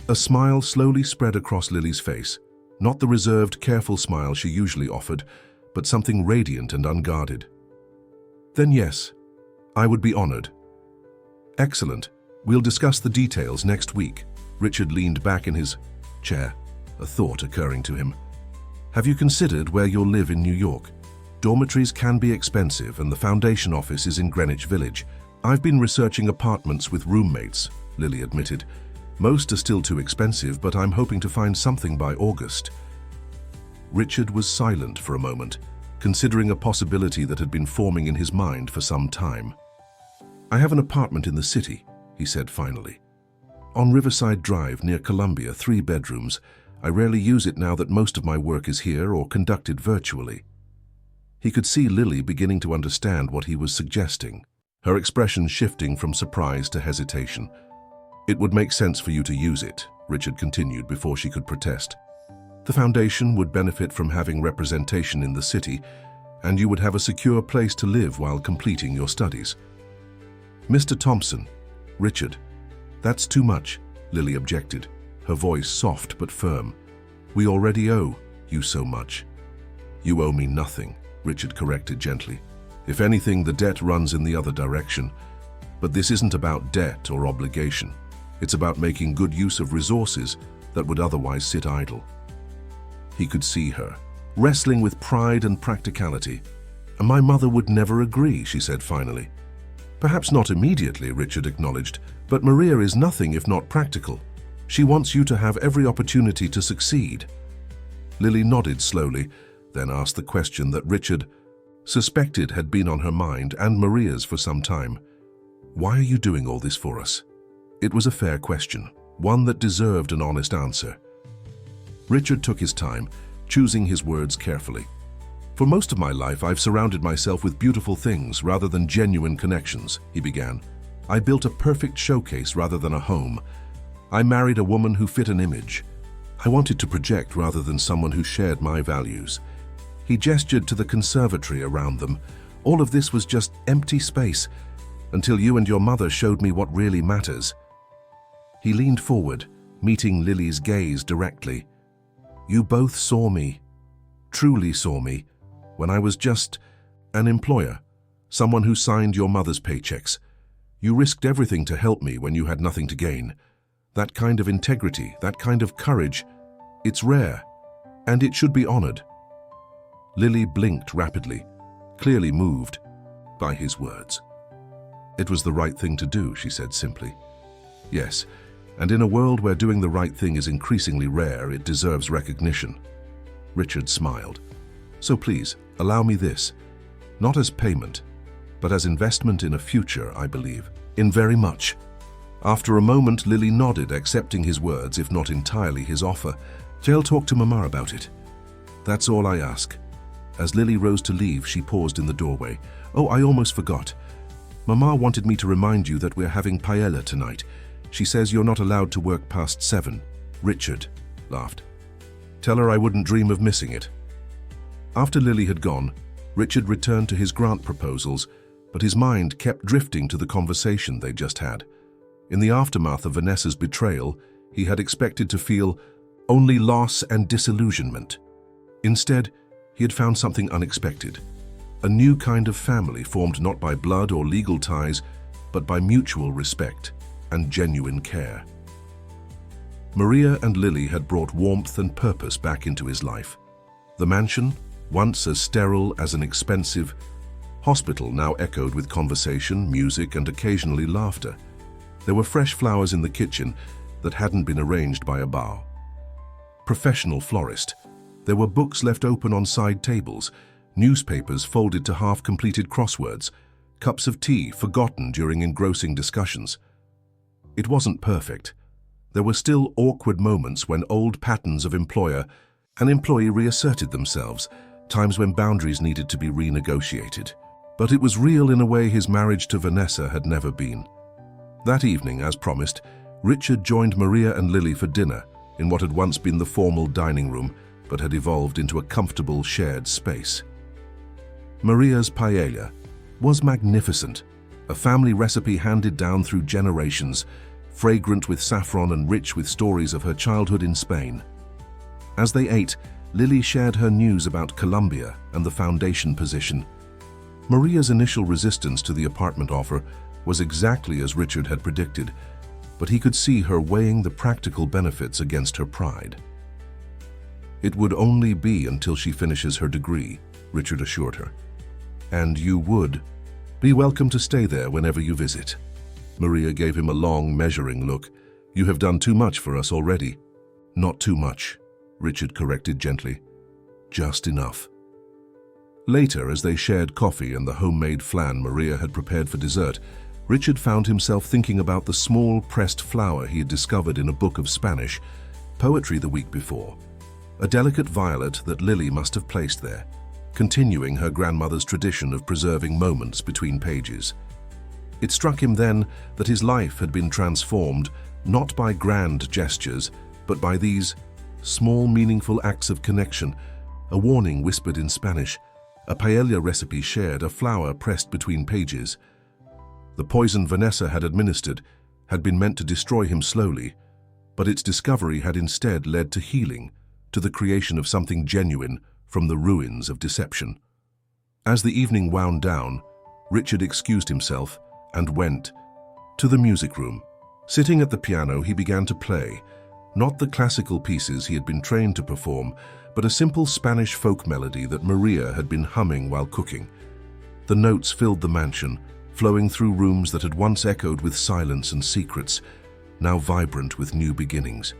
A smile slowly spread across Lily's face, not the reserved, careful smile she usually offered, but something radiant and unguarded. Then yes, I would be honored. Excellent. We'll discuss the details next week. Richard leaned back in his chair, a thought occurring to him. Have you considered where you'll live in New York? Dormitories can be expensive and the foundation office is in Greenwich Village. I've been researching apartments with roommates, Lily admitted. Most are still too expensive, but I'm hoping to find something by August. Richard was silent for a moment, considering a possibility that had been forming in his mind for some time. I have an apartment in the city, he said finally. On Riverside Drive near Columbia, 3 bedrooms. I rarely use it now that most of my work is here or conducted virtually. He could see Lily beginning to understand what he was suggesting, her expression shifting from surprise to hesitation. It would make sense for you to use it, Richard continued before she could protest. The foundation would benefit from having representation in the city, and you would have a secure place to live while completing your studies. Mr. Thompson, Richard, that's too much, Lily objected, her voice soft but firm. We already owe you so much. You owe me nothing, Richard corrected gently. If anything, the debt runs in the other direction. But this isn't about debt or obligation. It's about making good use of resources that would otherwise sit idle. He could see her, wrestling with pride and practicality. And my mother would never agree, she said finally. Perhaps not immediately, Richard acknowledged, but Maria is nothing if not practical. She wants you to have every opportunity to succeed. Lily nodded slowly, then asked the question that Richard suspected had been on her mind and Maria's for some time. Why are you doing all this for us? It was a fair question, one that deserved an honest answer. Richard took his time, choosing his words carefully. For most of my life, I've surrounded myself with beautiful things rather than genuine connections, he began. I built a perfect showcase rather than a home. I married a woman who fit an image. I wanted to project rather than someone who shared my values. He gestured to the conservatory around them. All of this was just empty space, until you and your mother showed me what really matters. He leaned forward, meeting Lily's gaze directly. You both saw me, truly saw me, when I was just an employer, someone who signed your mother's paychecks. You risked everything to help me when you had nothing to gain. That kind of integrity, that kind of courage, it's rare, and it should be honored. Lily blinked rapidly, clearly moved by his words. It was the right thing to do, she said simply. Yes, and in a world where doing the right thing is increasingly rare, it deserves recognition. Richard smiled. So please, allow me this. Not as payment, but as investment in a future, I believe. In very much. After a moment, Lily nodded, accepting his words, if not entirely his offer. I'll talk to Mama about it. That's all I ask. As Lily rose to leave, she paused in the doorway. Oh, I almost forgot. Mama wanted me to remind you that we're having paella tonight. She says you're not allowed to work past 7. Richard laughed. Tell her I wouldn't dream of missing it. After Lily had gone, Richard returned to his grant proposals, but his mind kept drifting to the conversation they just had. In the aftermath of Vanessa's betrayal, he had expected to feel only loss and disillusionment. Instead, he had found something unexpected. A new kind of family formed not by blood or legal ties, but by mutual respect and genuine care. Maria and Lily had brought warmth and purpose back into his life. The mansion, once as sterile as an expensive hospital, now echoed with conversation, music, and occasionally laughter. There were fresh flowers in the kitchen that hadn't been arranged by a bar. Professional florist. There were books left open on side tables, newspapers folded to half-completed crosswords, cups of tea forgotten during engrossing discussions. It wasn't perfect. There were still awkward moments when old patterns of employer and employee reasserted themselves, times when boundaries needed to be renegotiated. But it was real in a way his marriage to Vanessa had never been. That evening, as promised, Richard joined Maria and Lily for dinner in what had once been the formal dining room but had evolved into a comfortable shared space. Maria's paella was magnificent, a family recipe handed down through generations, fragrant with saffron and rich with stories of her childhood in Spain. As they ate, Lily shared her news about Colombia and the foundation position. Maria's initial resistance to the apartment offer was exactly as Richard had predicted, but he could see her weighing the practical benefits against her pride. "It would only be until she finishes her degree," Richard assured her. "And you would be welcome to stay there whenever you visit." Maria gave him a long, measuring look. "You have done too much for us already." "Not too much," Richard corrected gently. "Just enough." Later, as they shared coffee and the homemade flan Maria had prepared for dessert, Richard found himself thinking about the small pressed flower he had discovered in a book of Spanish poetry the week before, a delicate violet that Lily must have placed there, continuing her grandmother's tradition of preserving moments between pages. It struck him then that his life had been transformed not by grand gestures, but by these small, meaningful acts of connection, a warning whispered in Spanish, a paella recipe shared, a flower pressed between pages. The poison Vanessa had administered had been meant to destroy him slowly, but its discovery had instead led to healing, to the creation of something genuine from the ruins of deception. As the evening wound down, Richard excused himself and went to the music room. Sitting at the piano, he began to play, not the classical pieces he had been trained to perform, but a simple Spanish folk melody that Maria had been humming while cooking. The notes filled the mansion, flowing through rooms that had once echoed with silence and secrets, now vibrant with new beginnings.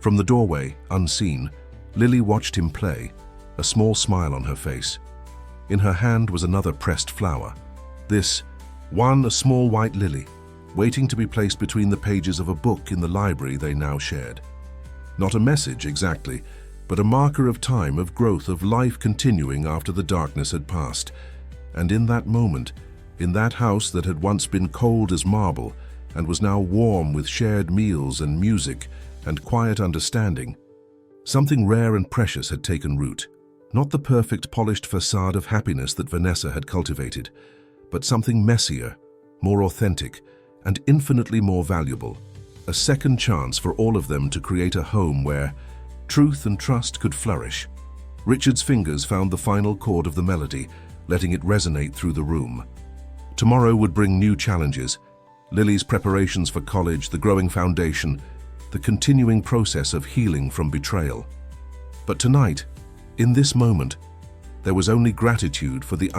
From the doorway, unseen, Lily watched him play, a small smile on her face. In her hand was another pressed flower. This one, a small white lily, waiting to be placed between the pages of a book in the library they now shared. Not a message exactly, but a marker of time, of growth, of life continuing after the darkness had passed. And in that moment, in that house that had once been cold as marble and was now warm with shared meals and music and quiet understanding, something rare and precious had taken root. Not the perfect, polished facade of happiness that Vanessa had cultivated, but something messier, more authentic, and infinitely more valuable. A second chance for all of them to create a home where truth and trust could flourish. Richard's fingers found the final chord of the melody, letting it resonate through the room. Tomorrow would bring new challenges. Lily's preparations for college, the growing foundation, the continuing process of healing from betrayal. But tonight, in this moment, there was only gratitude for the